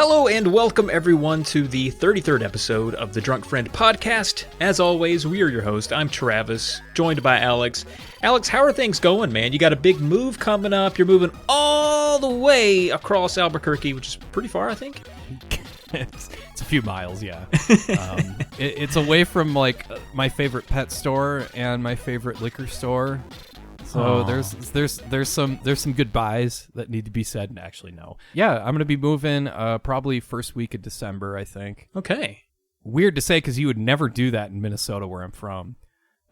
Hello and welcome everyone to the 33rd episode of the DrunkFriend podcast. As always, we are your host. I'm Travis, joined by Alex. Alex, how are things going, man? You got a big move coming up. You're moving all the way across Albuquerque, which is pretty far, I think. It's a few miles, yeah. It's away from like my favorite pet store and my favorite liquor store. So there's some goodbyes that need to be said. And actually, no. Yeah, I'm gonna be moving probably first week of December, I think. Okay. Weird to say because you would never do that in Minnesota, where I'm from.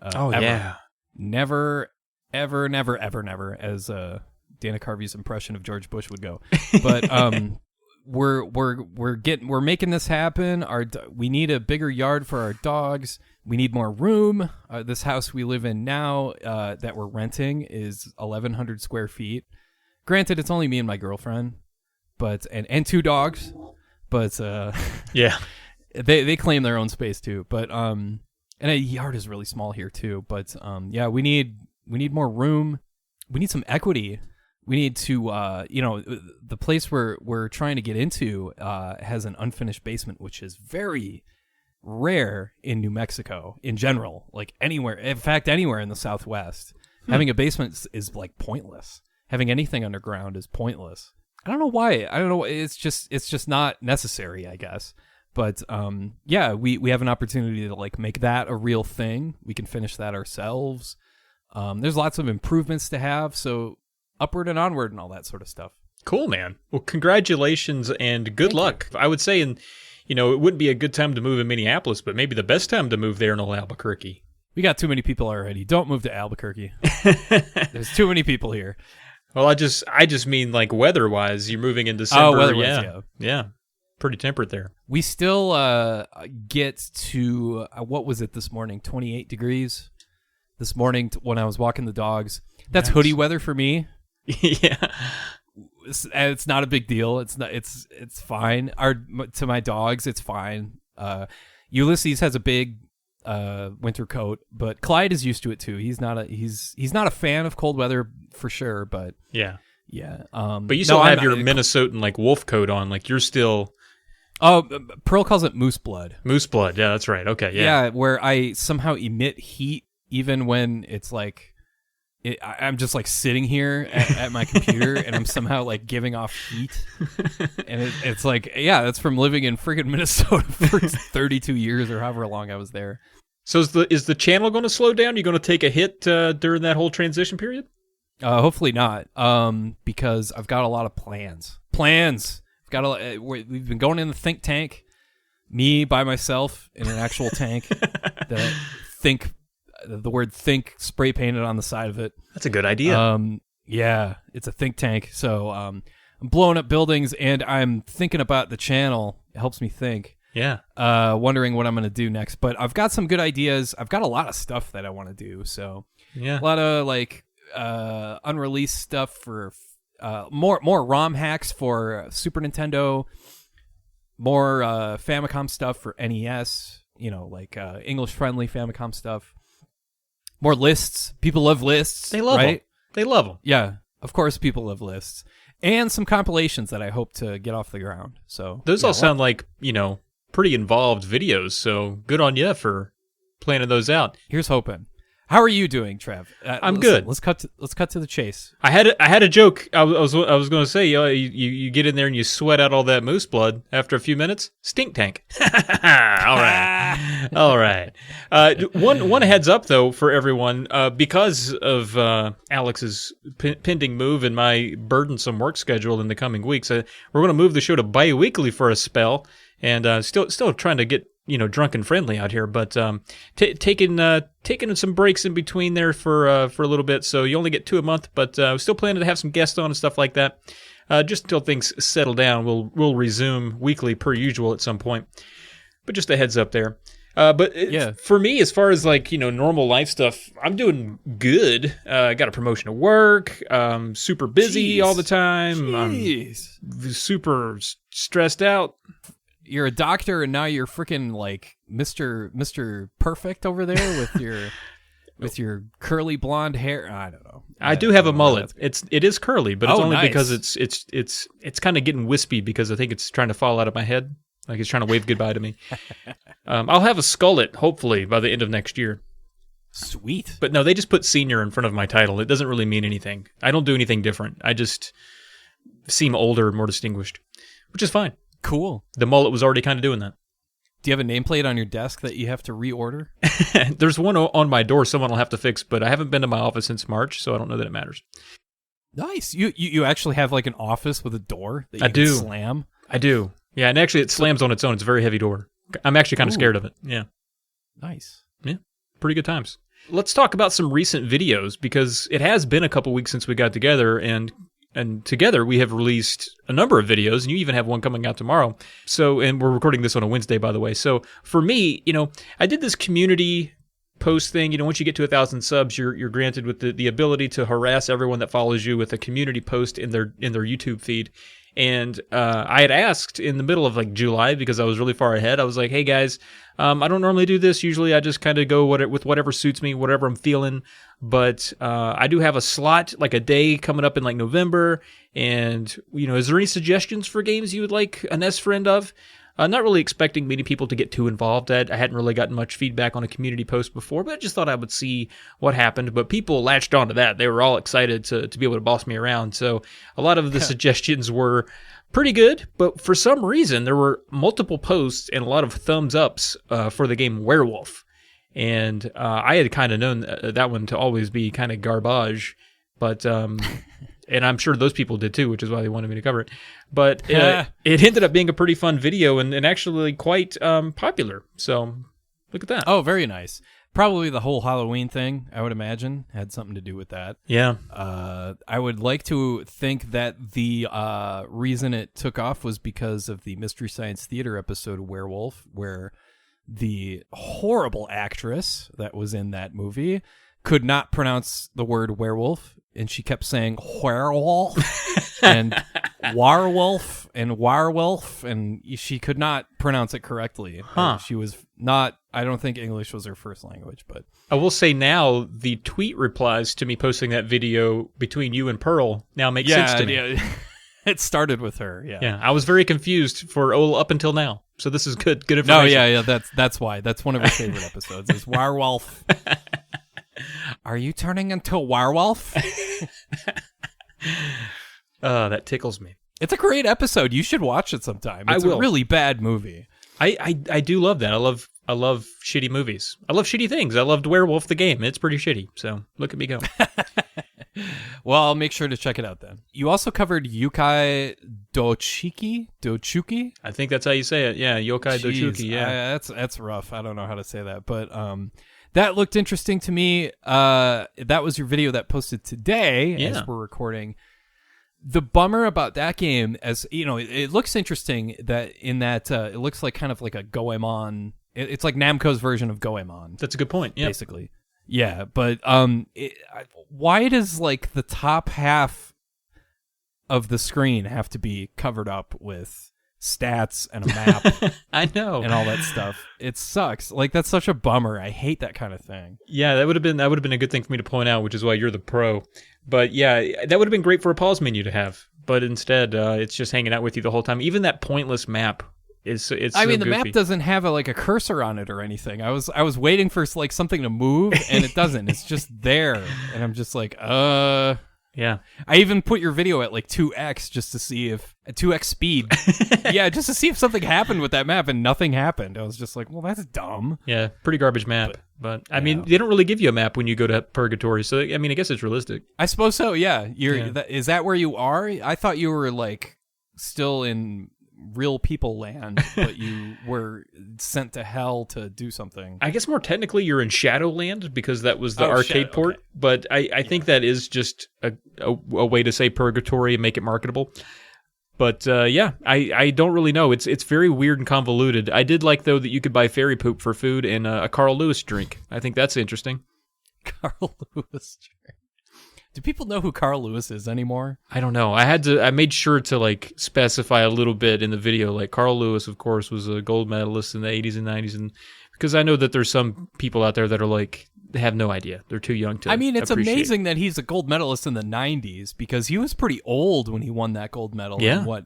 Ever. Yeah. Never, ever, never, ever, never, as Dana Carvey's impression of George Bush would go. But we're making this happen. We need a bigger yard for our dogs. We need more room. This house we live in now that we're renting is 1,100 square feet. Granted, it's only me and my girlfriend, but and two dogs. But yeah, they claim their own space too. But and a yard is really small here too. But yeah, we need more room. We need some equity. We need to, the place we're trying to get into has an unfinished basement, which is very rare in New Mexico in general. Like anywhere, in fact, anywhere in the Southwest, having a basement is like pointless. Having anything underground is pointless. I don't know why. I don't know. It's just not necessary, I guess. But yeah, we have an opportunity to like make that a real thing. We can finish that ourselves. There's lots of improvements to have. So. Upward and onward and all that sort of stuff. Cool, man. Well, congratulations and good luck. I would say, it wouldn't be a good time to move in Minneapolis, but maybe the best time to move there in Albuquerque. We got too many people already. Don't move to Albuquerque. There's too many people here. Well, I just mean like weather-wise. You're moving in December. Oh, weather-wise, yeah. Pretty temperate there. We still get to, what was it this morning? 28 degrees this morning when I was walking the dogs. That's hoodie weather for me. Yeah, it's not a big deal. It's not. It's fine. To my dogs, it's fine. Ulysses has a big winter coat, but Clyde is used to it too. He's not a fan of cold weather for sure. But yeah. But you still have your Minnesotan like wolf coat on. Like you're still. Oh, Pearl calls it moose blood. Moose blood. Yeah, that's right. Okay. Yeah, where I somehow emit heat even when it's like. I'm just like sitting here at my computer and I'm somehow like giving off heat. And it's like, yeah, that's from living in friggin' Minnesota for 32 years or however long I was there. So is the channel going to slow down? Are you going to take a hit during that whole transition period? Hopefully not, because I've got a lot of plans. We've been going in the think tank, me by myself in an actual tank that the word think spray painted on the side of it. That's a good idea. Yeah, it's a think tank. So I'm blowing up buildings and I'm thinking about the channel. It helps me think. Yeah. Wondering what I'm going to do next. But I've got some good ideas. I've got a lot of stuff that I want to do. So yeah, a lot of like unreleased stuff for more ROM hacks for Super Nintendo, more Famicom stuff for NES, like English-friendly Famicom stuff. More lists. People love lists. They love right? them. They love them. Yeah, of course people love lists. And some compilations that I hope to get off the ground. So those all sound like, pretty involved videos. So good on you for planning those out. Here's hoping. How are you doing, Trev? I'm good. Let's cut to the chase. I had a joke. I was going to say, you get in there and you sweat out all that moose blood after a few minutes. Stink tank. All right. One heads up though for everyone, because of Alex's pending move and my burdensome work schedule in the coming weeks. We're going to move the show to bi-weekly for a spell, and still trying to get. Drunken friendly out here, but taking some breaks in between there for a little bit. So you only get 2 a month, but still planning to have some guests on and stuff like that. Just until things settle down, we'll resume weekly per usual at some point. But just a heads up there. For me, as far as like normal life stuff, I'm doing good. I got a promotion at work. Super busy all the time. I'm super stressed out. You're a doctor, and now you're freaking like Mr. Perfect over there with your with your curly blonde hair. I don't know. I do have a mullet. It is curly, but it's only nice. because it's kind of getting wispy because I think it's trying to fall out of my head, like it's trying to wave goodbye to me. I'll have a skullet hopefully by the end of next year. Sweet. But no, they just put senior in front of my title. It doesn't really mean anything. I don't do anything different. I just seem older, more distinguished, which is fine. Cool. The mullet was already kind of doing that. Do you have a nameplate on your desk that you have to reorder? There's one on my door someone will have to fix, but I haven't been to my office since March, so I don't know that it matters. Nice. You actually have like an office with a door that you can slam? I do. Yeah, and actually it slams on its own. It's a very heavy door. I'm actually kind of scared of it. Yeah. Nice. Yeah. Pretty good times. Let's talk about some recent videos because it has been a couple weeks since we got together, and together we have released a number of videos, and you even have one coming out tomorrow. So, and we're recording this on a Wednesday, by the way. So for me, I did this community post thing. Once you get to 1,000 subs, you're granted with the ability to harass everyone that follows you with a community post in their YouTube feed. And I had asked in the middle of like July because I was really far ahead. I was like, hey guys, I don't normally do this. Usually I just kind of go with whatever suits me, whatever I'm feeling. But I do have a slot, like a day coming up in like November. And, is there any suggestions for games you would like an S-friend of? Not really expecting many people to get too involved. I hadn't really gotten much feedback on a community post before, but I just thought I would see what happened. But people latched onto that. They were all excited to be able to boss me around. So a lot of the suggestions were pretty good, but for some reason there were multiple posts and a lot of thumbs ups for the game Werewolf. And I had kind of known that one to always be kind of garbage, but and I'm sure those people did too, which is why they wanted me to cover it. But it ended up being a pretty fun video and actually quite popular. So look at that. Oh, very nice. Probably the whole Halloween thing, I would imagine, had something to do with that. Yeah. I would like to think that the reason it took off was because of the Mystery Science Theater episode Werewolf, where the horrible actress that was in that movie could not pronounce the word werewolf, and she kept saying werewolf and warwolf and warwolf, and she could not pronounce it correctly. She was not, I don't think English was her first language, but I will say now the tweet replies to me posting that video between you and Pearl now make sense to me. Yeah. It started with her. Yeah. I was very confused for up until now. So this is good information. No, yeah, that's why. That's one of her favorite episodes is werewolf. Are you turning into a werewolf? That tickles me. It's a great episode. You should watch it sometime. It's a really bad movie. I do love that. I love shitty movies. I love shitty things. I loved Werewolf the game. It's pretty shitty. So look at me go. Well, I'll make sure to check it out then. You also covered Yokai Dochuki? I think that's how you say it. Yeah, Yokai Dochuki. Yeah, that's rough. I don't know how to say that, but that looked interesting to me. That was your video that posted today as we're recording. The bummer about that game, as you know, it looks interesting that in that it looks like kind of like a Goemon. It's like Namco's version of Goemon. That's a good point. Yeah, basically. Yeah, but why does like the top half of the screen have to be covered up with stats and a map? I know, and all that stuff. It sucks. Like that's such a bummer. I hate that kind of thing. Yeah, that would have been a good thing for me to point out, which is why you're the pro. But yeah, that would have been great for a pause menu to have. But instead, it's just hanging out with you the whole time. Even that pointless map. It's I mean, so the goofy. map doesn't have a cursor on it or anything. I was waiting for like something to move, and it doesn't. It's just there, and I'm just like, yeah. I even put your video at like 2x just to see if 2x speed, yeah, just to see if something happened with that map, and nothing happened. I was just like, well, that's dumb. Yeah, pretty garbage map. But I mean, they don't really give you a map when you go to Purgatory, so I mean, I guess it's realistic. I suppose so. Yeah, is that where you are? I thought you were like still in real people land, but you were sent to hell to do something. I guess more technically you're in Shadowland because that was the arcade port, okay. But I think that is just a way to say Purgatory and make it marketable. But I don't really know. It's very weird and convoluted. I did like, though, that you could buy fairy poop for food and a Carl Lewis drink. I think that's interesting. Carl Lewis drink. Do people know who Carl Lewis is anymore? I don't know. I made sure to like specify a little bit in the video. Like Carl Lewis, of course, was a gold medalist in the 80s and 90s, and because I know that there's some people out there that are like have no idea. They're too young to I mean, it's appreciate. amazing that he's a gold medalist in the 90s because he was pretty old when he won that gold medal. Yeah. In what?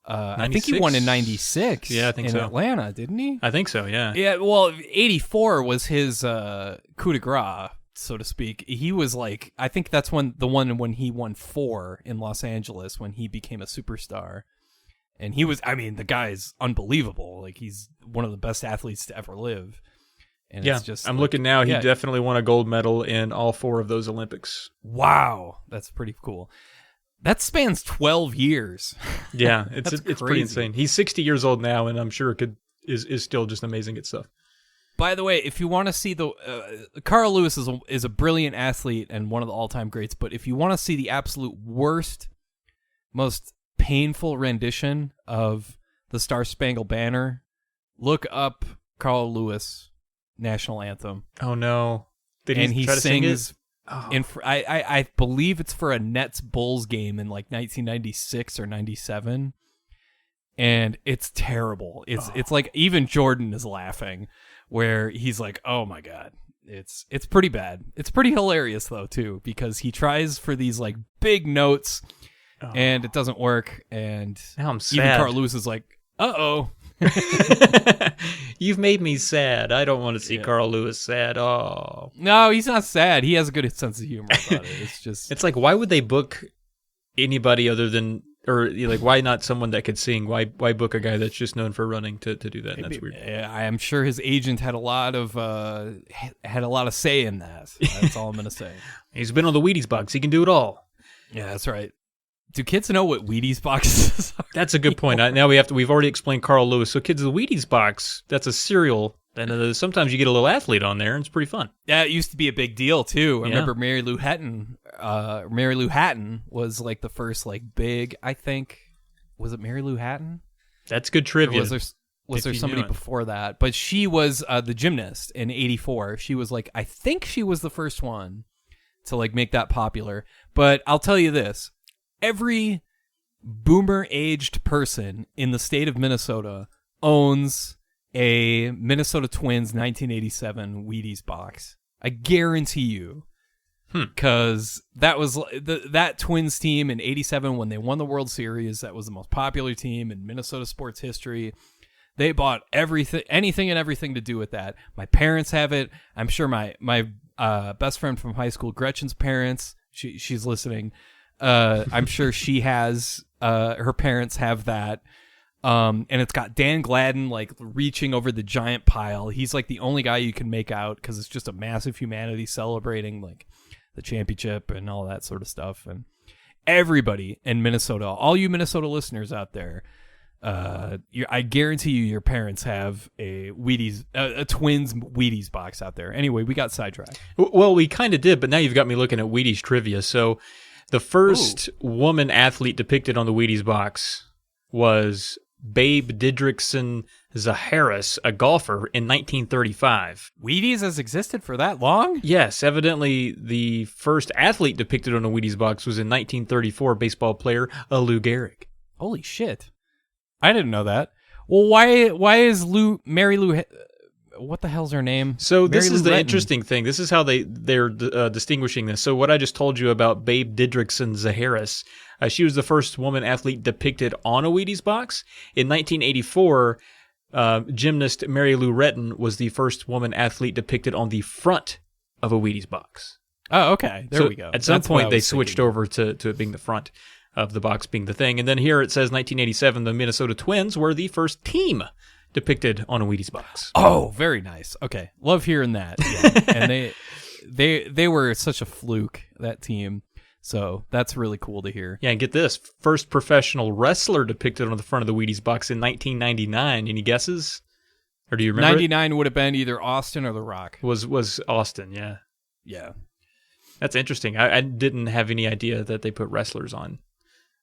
I think he won in 96. Yeah, I think in so. Atlanta, didn't he? I think so, yeah. Yeah, well, 84 was his coup de grace, so to speak. He was like, I think that's when he won 4 in Los Angeles when he became a superstar. And he was, I mean, the guy's unbelievable. Like, he's one of the best athletes to ever live. And Yeah, it's just I'm like, looking now. He yeah. definitely won a gold medal in all 4 of those Olympics. Wow, that's pretty cool. That spans 12 years. Yeah, it's That's pretty crazy. insane. He's 60 years old now, and I'm sure is still just amazing at stuff. By the way, if you want to see the Carl Lewis is a brilliant athlete and one of the all-time greats, but if you want to see the absolute worst, most painful rendition of the Star Spangled Banner, look up Carl Lewis national anthem. Oh no! Did And he try to sing sings it? Oh. I believe it's for a Nets Bulls game in like 1996 or 97, and it's terrible. It's like even Jordan is laughing, where he's like, "Oh my god." It's pretty bad. It's pretty hilarious though too, because he tries for these like big notes and it doesn't work, and Now I'm even sad. Carl Lewis is like, "Uh-oh." You've made me sad. I don't want to see Carl Lewis sad. Oh. No, he's not sad. He has a good sense of humor about it. It's just It's like, why would they book anybody other than, or like, why not someone that could sing? Why book a guy that's just known for running to do that? And that's weird. I am sure his agent had a lot of say in that. That's all I'm gonna say. He's been on the Wheaties box. He can do it all. Yeah, that's right. Do kids know what Wheaties boxes are? That's a good point. Now we've already explained Carl Lewis. So kids, the Wheaties box, that's a cereal. And sometimes you get a little athlete on there, and it's pretty fun. Yeah, it used to be a big deal too. I Yeah. remember Mary Lou Hatton was like the first like big. I think was it Mary Lou Hatton? That's good Or trivia. was there you somebody knew it. before that? But she was the gymnast in '84. She was like, I think she was the first one to like make that popular. But I'll tell you this: every boomer-aged person in the state of Minnesota owns a Minnesota Twins 1987 Wheaties box. I guarantee you. Because that was that Twins team in '87 when they won the World Series. That was the most popular team in Minnesota sports history. They bought anything and everything to do with that. My parents have it. I'm sure my best friend from high school, Gretchen's parents, she's listening. I'm sure she has. Her parents have that. And it's got Dan Gladden like reaching over the giant pile. He's like the only guy you can make out because it's just a massive humanity celebrating like the championship and all that sort of stuff. And everybody in Minnesota, all you Minnesota listeners out there, I guarantee you your parents have a Wheaties, a Twins Wheaties box out there. Anyway, we got sidetracked. Well, we kind of did, but now you've got me looking at Wheaties trivia. So the first woman athlete depicted on the Wheaties box was Babe Didrikson Zaharis, a golfer, in 1935. Wheaties has existed for that long? Yes, evidently the first athlete depicted on a Wheaties box was in 1934 baseball player Lou Gehrig. Holy shit. I didn't know that. Well, why is Mary Lou... What the hell's her name? So this Mary is Lou the Retton. interesting thing. This is how they're distinguishing this. So what I just told you about Babe Didrikson Zaharis, she was the first woman athlete depicted on a Wheaties box. In 1984, gymnast Mary Lou Retton was the first woman athlete depicted on the front of a Wheaties box. Oh, okay. There we go. At some That's what I point, they was switched thinking. over to it being the front of the box being the thing. And then here it says 1987, the Minnesota Twins were the first team depicted on a Wheaties box. Oh, very nice. Okay. Love hearing that. Yeah. And they were such a fluke, that team. So that's really cool to hear. Yeah, and get this. First professional wrestler depicted on the front of the Wheaties box in 1999. Any guesses? Or do you remember 99 would have been either Austin or The Rock. it? Was Austin, yeah. Yeah. That's interesting. I didn't have any idea that they put wrestlers on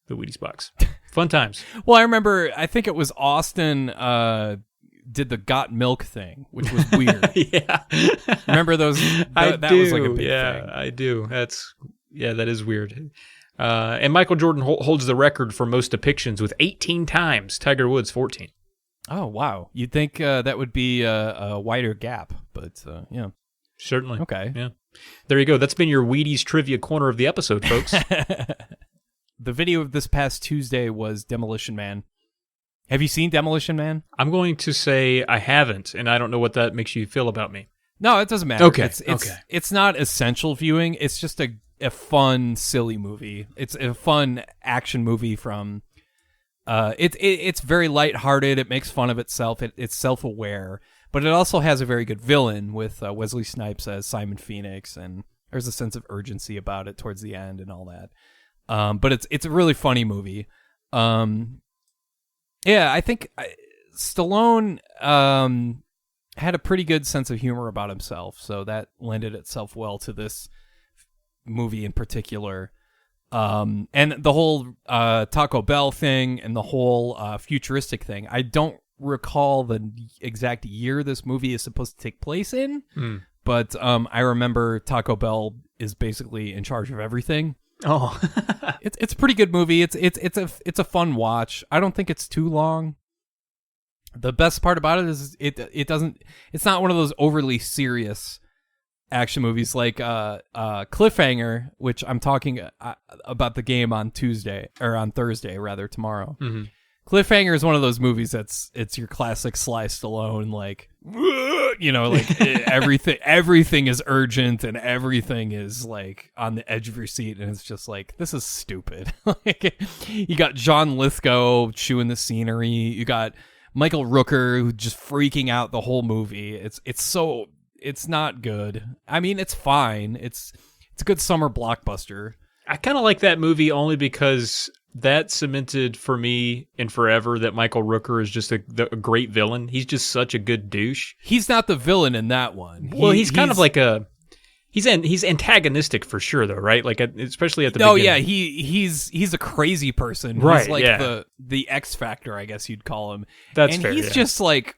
the Wheaties box. Fun times. Well, I remember, I think it was Austin did the got milk thing, which was weird. Yeah. Remember those? I that do. was like a big yeah, thing. I do. That is weird. And Michael Jordan holds the record for most depictions with 18 times. Tiger Woods 14. Oh, wow. You'd think that would be a wider gap, but yeah. Certainly. Okay. Yeah. There you go. That's been your Wheaties trivia corner of the episode, folks. The video of this past Tuesday was Demolition Man. Have you seen Demolition Man? I'm going to say I haven't, and I don't know what that makes you feel about me. No, it doesn't matter. Okay. It's not essential viewing. It's just a fun, silly movie. It's a fun action movie from... It's very lighthearted. It makes fun of itself. It's self-aware. But it also has a very good villain with Wesley Snipes as Simon Phoenix, and there's a sense of urgency about it towards the end and all that. But it's a really funny movie. Yeah, I think Stallone had a pretty good sense of humor about himself, so that lended itself well to this movie in particular. And the whole Taco Bell thing and the whole futuristic thing. I don't recall the exact year this movie is supposed to take place in, but I remember Taco Bell is basically in charge of everything. Oh, it's a pretty good movie. It's a fun watch. I don't think it's too long. The best part about it is it's not one of those overly serious action movies like Cliffhanger, which I'm talking about the game on Thursday rather tomorrow. mm-hmm. Cliffhanger is one of those movies it's your classic Sly Stallone, like, you know, like everything is urgent and everything is like on the edge of your seat, and it's just like, this is stupid. Like, you got John Lithgow chewing the scenery, you got Michael Rooker who just freaking out the whole movie. It's not good. I mean, it's fine. It's a good summer blockbuster. I kind of like that movie only because that cemented for me and forever that Michael Rooker is just a great villain. He's just such a good douche. He's not the villain in that one. Well, he's kind of like he's antagonistic for sure, though, right? Like, especially at the beginning. Oh yeah, he's a crazy person. Right, He's like yeah. the X Factor, I guess you'd call him. That's fair. And he's just like,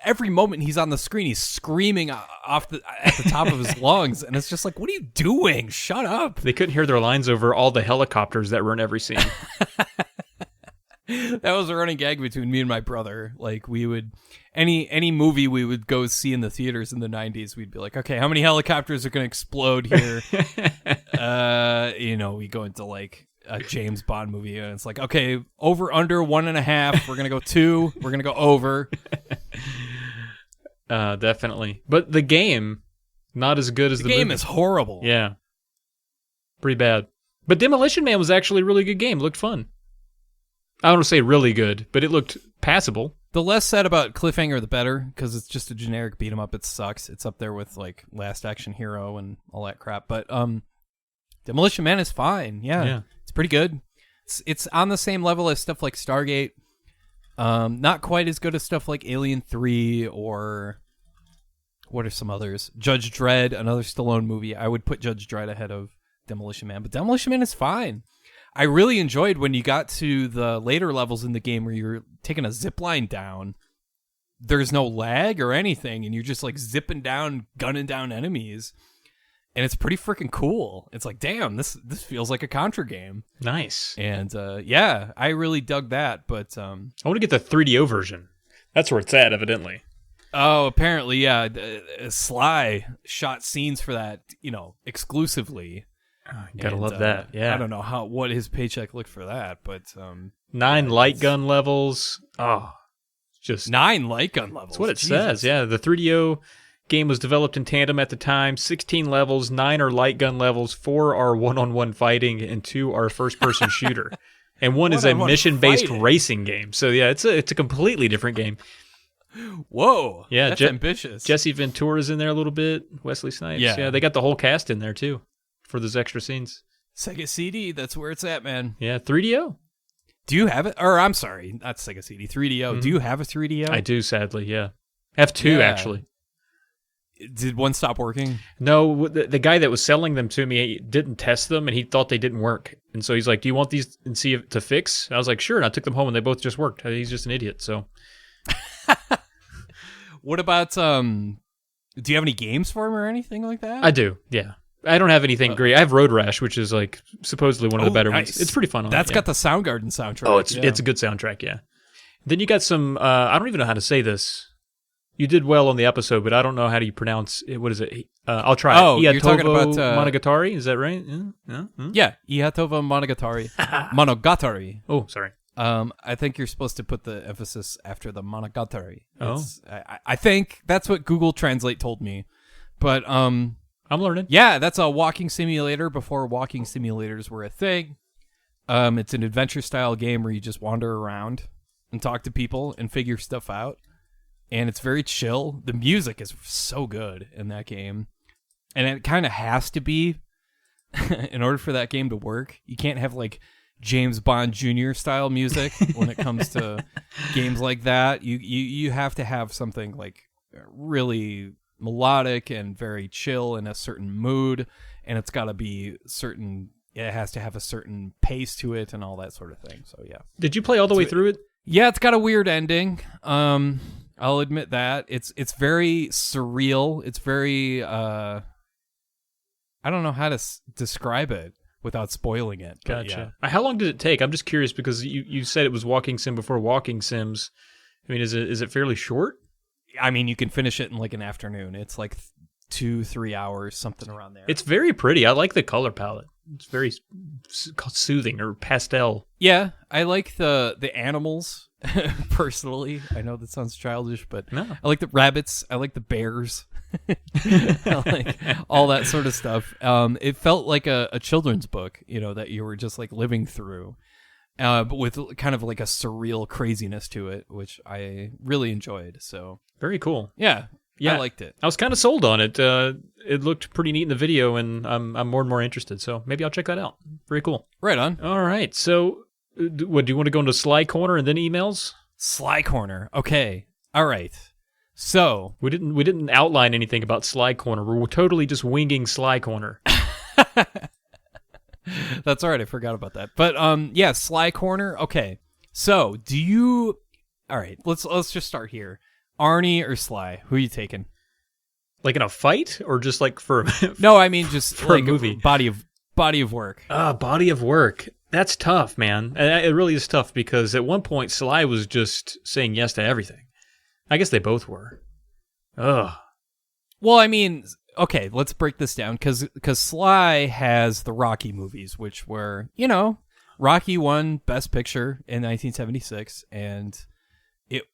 every moment he's on the screen, he's screaming at the top of his lungs, and it's just like, what are you doing? Shut up! They couldn't hear their lines over all the helicopters that were in every scene. That was a running gag between me and my brother. Like, we would any movie we would go see in the theaters in the 90s, we'd be like, okay, how many helicopters are going to explode here? You know, we go into like a James Bond movie, and it's like, okay, over, under, 1.5. We're gonna go 2. We're gonna go over. Definitely. But the game, not as good as the game movie. is horrible. Yeah, pretty bad. But Demolition Man was actually a really good game. It looked fun. I don't want to say really good, but it looked passable. The less said about Cliffhanger, the better, because it's just a generic beat 'em up. It sucks. It's up there with like Last Action Hero and all that crap. But Demolition Man is fine. Yeah. It's pretty good. It's on the same level as stuff like Stargate. Not quite as good as stuff like Alien 3 or what are some others? Judge Dredd, another Stallone movie. I would put Judge Dredd ahead of Demolition Man, but Demolition Man is fine. I really enjoyed when you got to the later levels in the game where you're taking a zip line down. There's no lag or anything, and you're just like zipping down, gunning down enemies. And it's pretty freaking cool. It's like, damn, this feels like a Contra game. Nice. And yeah, I really dug that. But I want to get the 3DO version. That's where it's at, evidently. Oh, apparently, yeah. Sly shot scenes for that, you know, exclusively. Oh, you gotta love that. Yeah. I don't know what his paycheck looked for that, but 9 light gun levels. Oh, just 9 light gun levels. That's what it Jesus. says. Yeah, the 3DO game was developed in tandem at the time. 16 levels, 9 are light gun levels, 4 are one-on-one fighting, and 2 are first-person shooter. And one is a mission-based racing game. So yeah, it's a completely different game. Whoa. Yeah, that's ambitious. Jesse Ventura's in there a little bit. Wesley Snipes. Yeah, they got the whole cast in there too for those extra scenes. Sega CD, that's where it's at, man. Yeah, 3DO. Do you have it? Or I'm sorry, not Sega CD, 3DO. Mm-hmm. Do you have a 3DO? I do, sadly, yeah. I have 2, actually. Did one stop working? No, the guy that was selling them to me didn't test them, and he thought they didn't work. And so he's like, do you want these and see if to fix? I was like, sure, and I took them home, and they both just worked. He's just an idiot, so. What about, do you have any games for him or anything like that? I do, yeah. I don't have anything great. I have Road Rash, which is like supposedly one of the better ones. It's pretty fun. That's got the Soundgarden soundtrack. Oh, it's a good soundtrack, yeah. Then you got some, I don't even know how to say this. You did well on the episode, but I don't know how do you pronounce it. What is it? I'll try Oh, it. you're talking about Monogatari. Is that right? Yeah. Yeah, Ihatova Monogatari. Monogatari. Oh, sorry. I think you're supposed to put the emphasis after the Monogatari. Oh. I think that's what Google Translate told me. But I'm learning. yeah, that's a walking simulator before walking simulators were a thing. It's an adventure style game where you just wander around and talk to people and figure stuff out. And it's very chill. The music is so good in that game. And it kind of has to be in order for that game to work. You can't have like James Bond Jr. style music when it comes to games like that. You have to have something like really melodic and very chill in a certain mood. And it's got to be certain... It has to have a certain pace to it and all that sort of thing. So, yeah. Did you play all the way through it? Yeah, it's got a weird ending. I'll admit that. It's very surreal. It's very I don't know how to describe it without spoiling it. Gotcha. Yeah. How long did it take? I'm just curious because you said it was walking sim before walking sims. I mean, is it fairly short? I mean, you can finish it in like an afternoon. It's like 2-3 hours, something around there. It's very pretty. I like the color palette. It's very soothing or pastel. Yeah, I like the animals. Personally, I know that sounds childish, but no. I like the rabbits. I like the bears. I like all that sort of stuff. It felt like a children's book, that you were just like living through, but with kind of like a surreal craziness to it, which I really enjoyed. So very cool. Yeah, I liked it. I was kind of sold on it. It looked pretty neat in the video, and I'm more and more interested. So maybe I'll check that out. Very cool. Right on. All right. So. What, do you want to go into Sly Corner and then emails? Sly Corner. Okay. All right. So we didn't outline anything about Sly Corner. We're totally just winging Sly Corner. That's all right. I forgot about that. But yeah, Sly Corner. Okay. So all right, let's just start here. Arnie or Sly? Who are you taking? Like in a fight or just like for No, I mean just for like a movie. Body of work. Body of work. That's tough, man. It really is tough because at one point Sly was just saying yes to everything. I guess they both were. Ugh. Well, I mean, okay, let's break this down because Sly has the Rocky movies, which were, Rocky won Best Picture in 1976, and it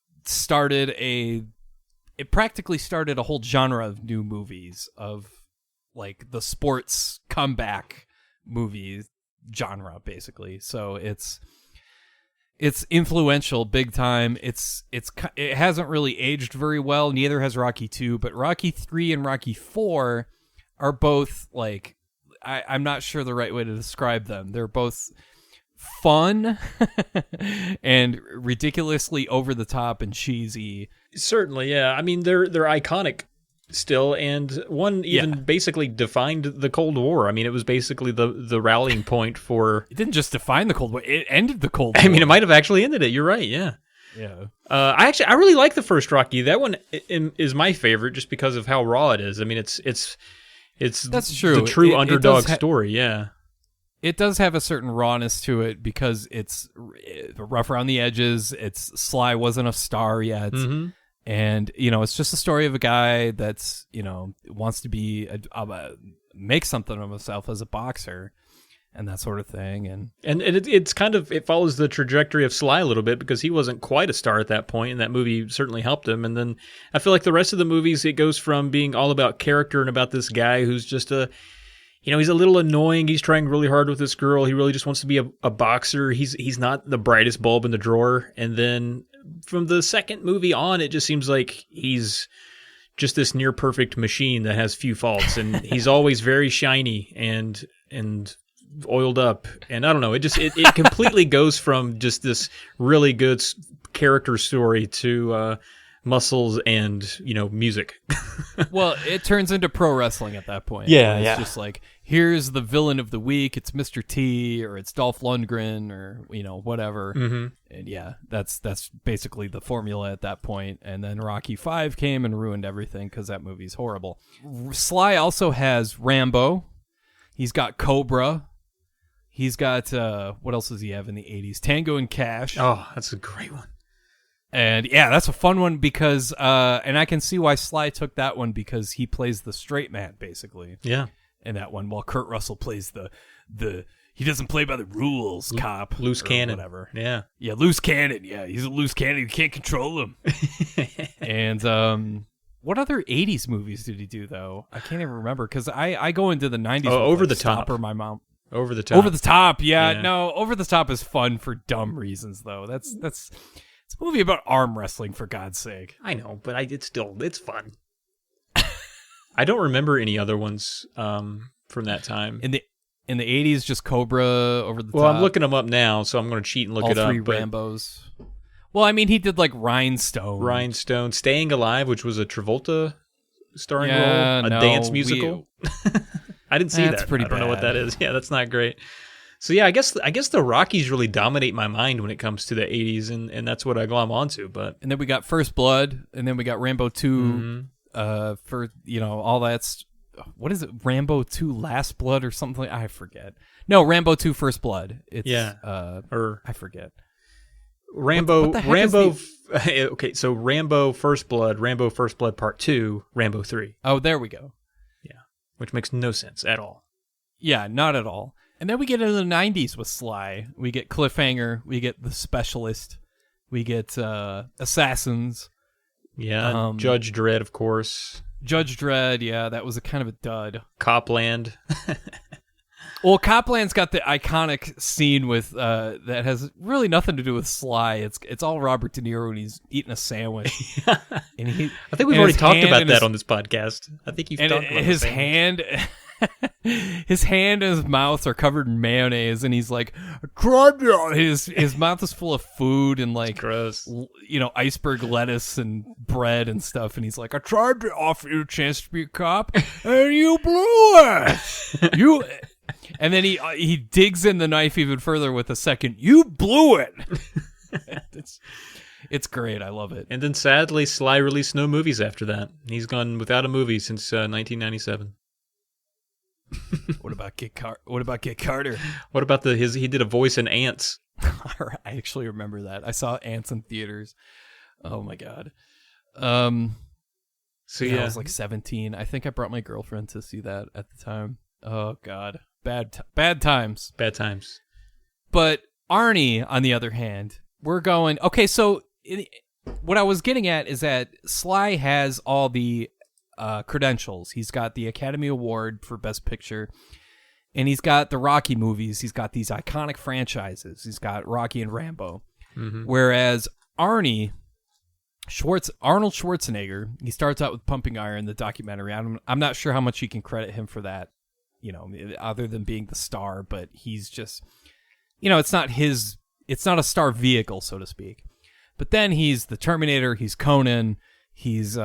practically started a whole genre of new movies of like the sports comeback movies genre, basically. So it's influential big time. It hasn't really aged very well. Neither has Rocky 2, but Rocky 3 and Rocky 4 are both like, I'm not sure the right way to describe them. They're both fun and ridiculously over the top and cheesy. Certainly, yeah. I mean, they're iconic still, and one even basically defined the Cold War. I mean, it was basically the rallying point for... It didn't just define the Cold War, it ended the Cold War. I mean, it might have actually ended it. You're right, yeah. Yeah. I really like the first Rocky. That one is my favorite just because of how raw it is. I mean, it's that's true. The true underdog story, yeah. It does have a certain rawness to it because it's rough around the edges. Sly wasn't a star yet. Mm-hmm. And, it's just a story of a guy that's, wants to be, make something of himself as a boxer and that sort of thing. And it's kind of, it follows the trajectory of Sly a little bit because he wasn't quite a star at that point, and that movie certainly helped him. And then I feel like the rest of the movies, it goes from being all about character and about this guy who's just he's a little annoying. He's trying really hard with this girl. He really just wants to be a boxer. He's not the brightest bulb in the drawer. And then from the second movie on, it just seems like he's just this near perfect machine that has few faults, and he's always very shiny and oiled up. And I don't know, it completely goes from just this really good character story to muscles and music. Well, it turns into pro wrestling at that point. Yeah, it's just like, here's the villain of the week. It's Mr. T, or it's Dolph Lundgren, or whatever. Mm-hmm. And yeah, that's basically the formula at that point. And then Rocky 5 came and ruined everything because that movie's horrible. Sly also has Rambo. He's got Cobra. He's got what else does he have in the 80s? Tango and Cash. Oh, that's a great one. And yeah, that's a fun one because, and I can see why Sly took that one because he plays the straight man basically. Yeah. In that one, while Kurt Russell plays the he doesn't play by the rules cop, loose cannon, whatever. Yeah, loose cannon. Yeah, he's a loose cannon. You can't control him. And what other '80s movies did he do though? I can't even remember because I go into the '90s. Oh, with, Over like, the Top. Or my mom. Over the Top. Over the Top. Yeah, Yeah. no, Over the Top is fun for dumb reasons though. It's a movie about arm wrestling for God's sake. I know, but it's fun. I don't remember any other ones from that time. In the '80s, just Cobra, Over the Top. Well, I'm looking them up now, so I'm going to cheat and look all it up. three Rambos. Well, I mean, he did like Rhinestone, Staying Alive, which was a Travolta starring Yeah, role, a no, dance musical. I didn't see That's that. pretty I don't know what bad. that is. Yeah, that's not great. So yeah, I guess the Rockies really dominate my mind when it comes to the '80s, and that's what I glom onto. But And then we got First Blood, and then we got Rambo 2. For all that's what is it? Rambo 2 Last Blood or something? I forget. No, Rambo 2 First Blood. It's or I forget. Rambo. What the heck Rambo. Okay, so Rambo First Blood Part 2, Rambo 3. Oh, there we go. Yeah, which makes no sense at all. Yeah, not at all. And then we get into the '90s with Sly. We get Cliffhanger. We get The Specialist. We get Assassins. Yeah, Judge Dredd, of course. Judge Dredd, yeah, that was a kind of a dud. Copland. Well, Copland's got the iconic scene with that has really nothing to do with Sly. It's all Robert De Niro when he's eating a sandwich. And I think we've already talked about that on this podcast. I think you've talked about his hand. His hand and his mouth are covered in mayonnaise, and he's like, his mouth is full of food and like gross, iceberg lettuce and bread and stuff. And he's like, I tried to offer you a chance to be a cop, and you blew it. And then he digs in the knife even further with a second. You blew it. It's great. I love it. And then sadly, Sly released no movies after that. He's gone without a movie since 1997. What about Get Carter? What about he did a voice in Ants? I actually remember that. I saw Ants in theaters. Oh my god. I was like 17. I think I brought my girlfriend to see that at the time. Oh god. Bad times. Bad times. But Arnie, on the other hand, we're going, okay, so what I was getting at is that Sly has all the credentials. He's got the Academy Award for Best Picture, and he's got the Rocky movies. He's got these iconic franchises. He's got Rocky and Rambo. Mm-hmm. Whereas Arnold Schwarzenegger, he starts out with Pumping Iron, the documentary. I'm not sure how much you can credit him for that, other than being the star, but he's just, it's not a star vehicle, so to speak. But then he's the Terminator, he's Conan, he's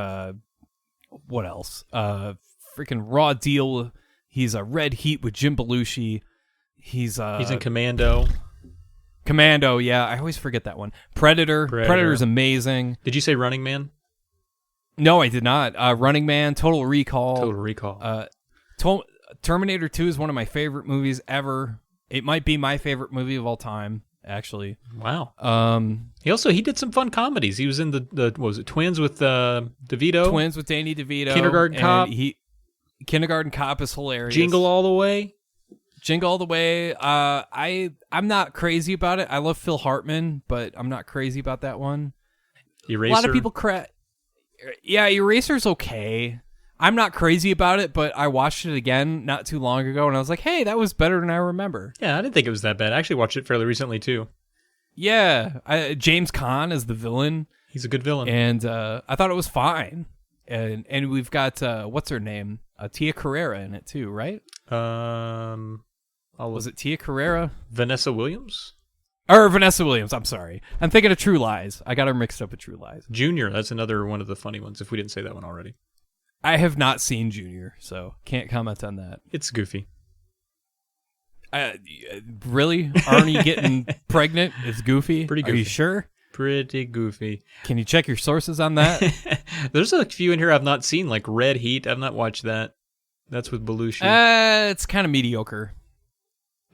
what else? Freaking Raw Deal. He's a Red Heat with Jim Belushi. He's in Commando. Commando, yeah. I always forget that one. Predator's amazing. Did you say Running Man? No, I did not. Running Man, Total Recall. Terminator 2 is one of my favorite movies ever. It might be my favorite movie of all time, actually. Wow. He did some fun comedies. He was in the what was it, Twins with DeVito? Twins with Danny DeVito. Kindergarten Cop. Kindergarten Cop is hilarious. Jingle All the Way. I'm not crazy about it. I love Phil Hartman, but I'm not crazy about that one. Eraser. A lot of people Yeah, Eraser's okay. I'm not crazy about it, but I watched it again not too long ago, and I was like, hey, that was better than I remember. Yeah, I didn't think it was that bad. I actually watched it fairly recently, too. Yeah, James Caan is the villain. He's a good villain. And I thought it was fine. And we've got, what's her name? Tia Carrera in it, too, right? Was it Tia Carrera? Vanessa Williams? Or Vanessa Williams, I'm sorry. I'm thinking of True Lies. I got her mixed up with True Lies. Junior, that's another one of the funny ones, if we didn't say that one already. I have not seen Junior, so can't comment on that. It's goofy. Really? Arnie getting pregnant is goofy? Pretty goofy. Are you sure? Pretty goofy. Can you check your sources on that? There's a few in here I've not seen, like Red Heat. I've not watched that. That's with Belushi. It's kind of mediocre.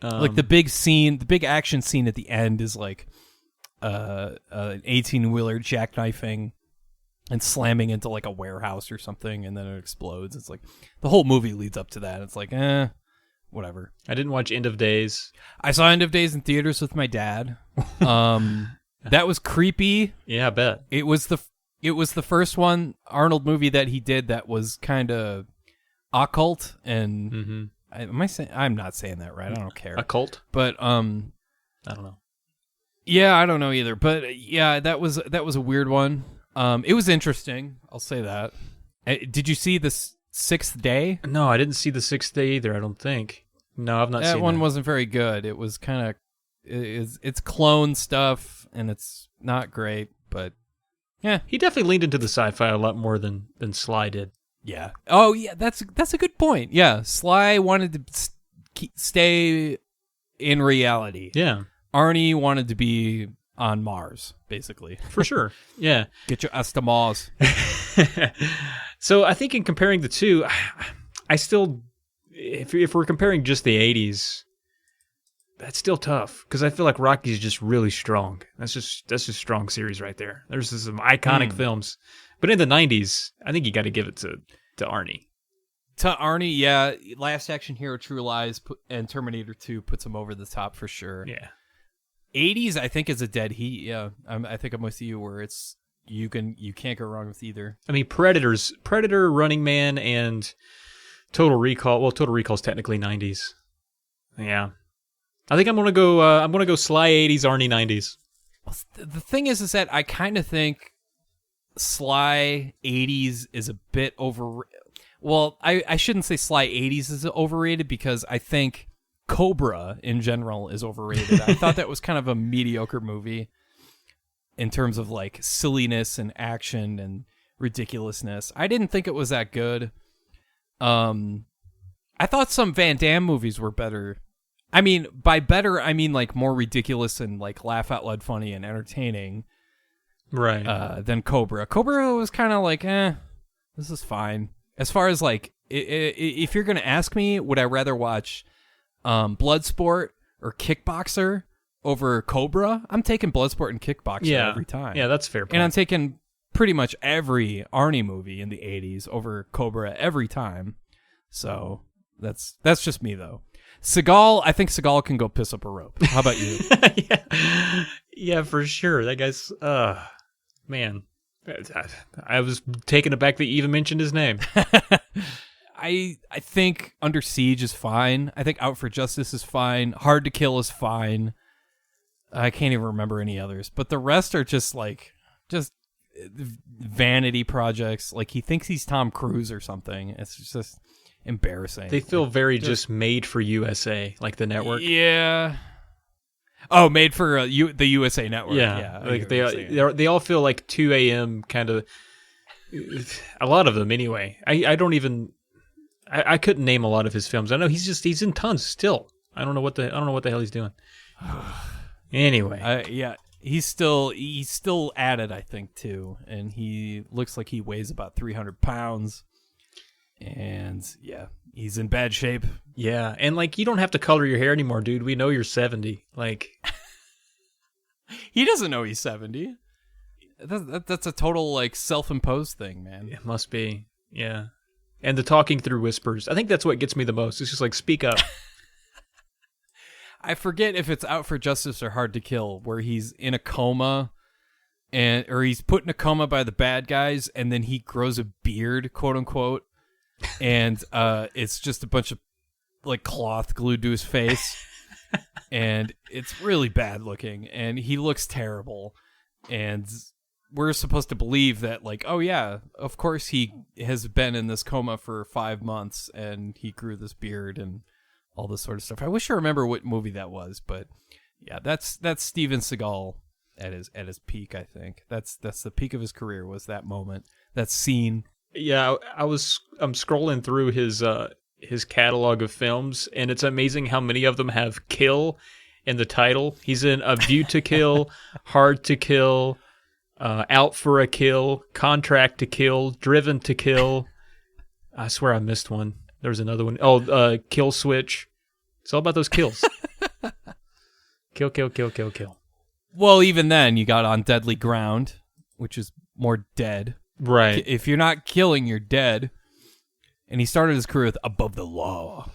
Like the big action scene at the end is like an 18-wheeler jackknifing and slamming into like a warehouse or something, and then it explodes. It's like the whole movie leads up to that. It's like, whatever. I didn't watch End of Days. I saw End of Days in theaters with my dad. That was creepy. Yeah, I bet. It was the first one Arnold movie that he did that was kind of occult, and I'm not saying that right. I don't care. Occult, but I don't know. Yeah, I don't know either. But yeah, that was a weird one. It was interesting. I'll say that. Did you see the Sixth Day? No, I didn't see the Sixth Day either. I don't think. No, I've not seen that. That one wasn't very good. It was kind of it's clone stuff, and it's not great. But yeah, he definitely leaned into the sci-fi a lot more than Sly did. Yeah. Oh yeah, that's a good point. Yeah, Sly wanted to stay in reality. Yeah. Arnie wanted to be on Mars, basically. For sure. Yeah. Get your ass to Mars. So I think in comparing the two, I still, if we're comparing just the 80s, that's still tough because I feel like Rocky's just really strong. That's just strong series right there. There's some iconic films, but in the 90s, I think you got to give it to Arnie. To Arnie, yeah. Last Action Hero, True Lies, and Terminator 2 puts him over the top for sure. Yeah. 80s, I think, is a dead heat. Yeah, I think I'm with you where it's you can't go wrong with either. I mean, Predator, Running Man, and Total Recall. Well, Total Recall's technically 90s. Yeah, I think I'm gonna go Sly 80s, Arnie 90s. The thing is that I kind of think Sly 80s is a bit over. Well, I shouldn't say Sly 80s is overrated because I think Cobra in general is overrated. I thought that was kind of a mediocre movie in terms of like silliness and action and ridiculousness. I didn't think it was that good. I thought some Van Damme movies were better. I mean, by better, I mean like more ridiculous and like laugh out loud funny and entertaining. Right. Than Cobra. Cobra was kind of like, this is fine. As far as like, if you're going to ask me, would I rather watch Bloodsport or Kickboxer over Cobra? I'm taking Bloodsport and Kickboxer every time. Yeah, that's fair point. And I'm taking pretty much every Arnie movie in the 80s over Cobra every time. So that's just me though. Seagal, I think Seagal can go piss up a rope. How about you? Yeah, for sure. That guy's man. I was taken aback that you even mentioned his name. I think Under Siege is fine. I think Out for Justice is fine. Hard to Kill is fine. I can't even remember any others. But the rest are just vanity projects. Like he thinks he's Tom Cruise or something. It's just embarrassing. They feel very just made for USA, like the network. Yeah. Oh, made for the USA Network. Yeah. Like they all feel like 2 a.m. kind of. A lot of them, anyway. I couldn't name a lot of his films. I know he's in tons still. I don't know what the hell he's doing. Anyway, yeah, he's still at it, I think too, and he looks like he weighs about 300 pounds, and yeah, he's in bad shape. Yeah, and like you don't have to color your hair anymore, dude. We know you're 70. Like he doesn't know he's 70. That's a total like self-imposed thing, man. It must be, yeah. And the talking through whispers. I think that's what gets me the most. It's just like, speak up. I forget if it's Out for Justice or Hard to Kill, where he's in a coma, or he's put in a coma by the bad guys, and then he grows a beard, quote unquote, and it's just a bunch of like cloth glued to his face, and it's really bad looking, and he looks terrible, and we're supposed to believe that, like, oh yeah, of course he has been in this coma for 5 months and he grew this beard and all this sort of stuff. I wish I remember what movie that was, but yeah, that's Steven Seagal at his peak. I think that's the peak of his career, was that moment, that scene. Yeah, I'm scrolling through his catalog of films, and it's amazing how many of them have "kill" in the title. He's in A View to Kill, Hard to Kill, Out for a Kill, Contract to Kill, Driven to Kill. I swear I missed one. There was another one. Oh, Kill Switch. It's all about those kills. Kill. Well, even then, you got On Deadly Ground, which is more dead. Right. If you're not killing, you're dead. And he started his career with Above the Law,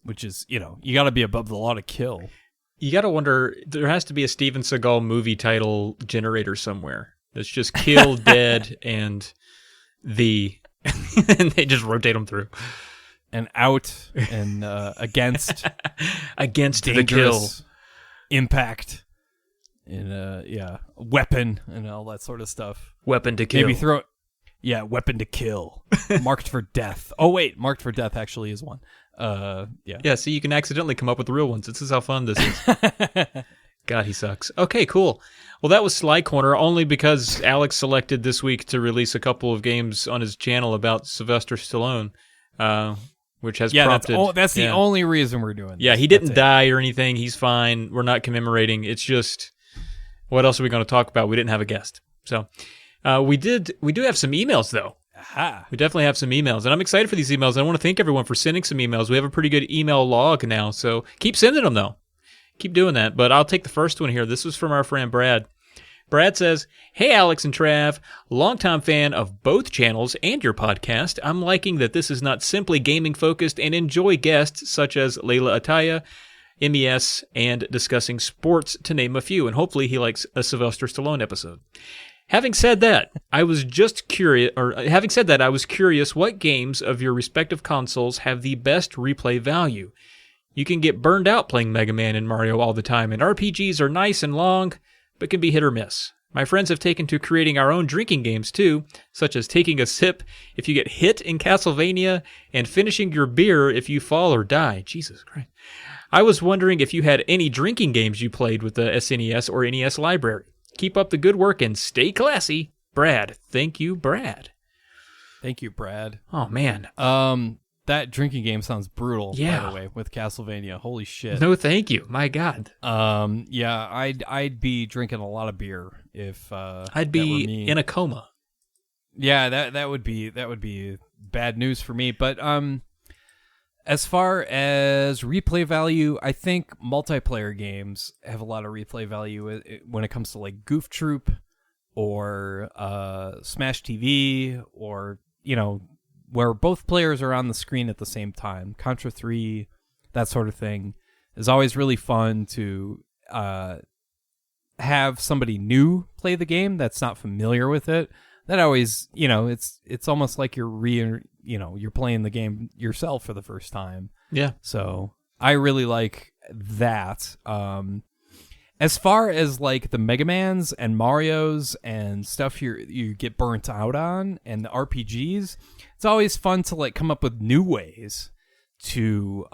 which is, you got to be above the law to kill. You got to wonder, there has to be a Steven Seagal movie title generator somewhere. That's just kill, dead, and the... and they just rotate them through. And out, and against. Against the kill. Impact. And, weapon, and all that sort of stuff. Weapon to kill. Maybe throw... Yeah, weapon to kill. Marked for death. Oh, wait, marked for death actually is one. Yeah. Yeah, see, you can accidentally come up with the real ones. This is how fun this is. God, he sucks. Okay, cool. Well, that was Sly Corner, only because Alex selected this week to release a couple of games on his channel about Sylvester Stallone, which has prompted... That's the only reason we're doing this. Yeah, he didn't die or anything. He's fine. We're not commemorating. It's just, what else are we going to talk about? We didn't have a guest. So... We do have some emails, though. Aha. We definitely have some emails, and I'm excited for these emails. I want to thank everyone for sending some emails. We have a pretty good email log now, so keep sending them, though. Keep doing that, but I'll take the first one here. This was from our friend Brad. Brad says, "Hey, Alex and Trav, longtime fan of both channels and your podcast. I'm liking that this is not simply gaming-focused and enjoy guests such as Layla Ataya, MES, and discussing sports, to name a few, and hopefully he likes a Sylvester Stallone episode. Having said that, I was curious what games of your respective consoles have the best replay value. You can get burned out playing Mega Man and Mario all the time, and RPGs are nice and long, but can be hit or miss. My friends have taken to creating our own drinking games too, such as taking a sip if you get hit in Castlevania, and finishing your beer if you fall or die. Jesus Christ. I was wondering if you had any drinking games you played with the SNES or NES library. Keep up the good work and stay classy. Brad." Thank you, Brad. Thank you, Brad. Oh, man. That drinking game sounds brutal, Yeah. by the way, with Castlevania. Holy shit. No, thank you. My God. Yeah, I'd be drinking a lot of beer if I'd be in a coma. Yeah, that would be bad news for me. But as far as replay value, I think multiplayer games have a lot of replay value when it comes to like Goof Troop or Smash TV, or where both players are on the screen at the same time. Contra 3, that sort of thing, is always really fun to have somebody new play the game that's not familiar with it. That always, it's almost like you're playing the game yourself for the first time. Yeah. So I really like that. As far as like the Mega Mans and Marios and stuff you get burnt out on, and the RPGs, it's always fun to like come up with new ways to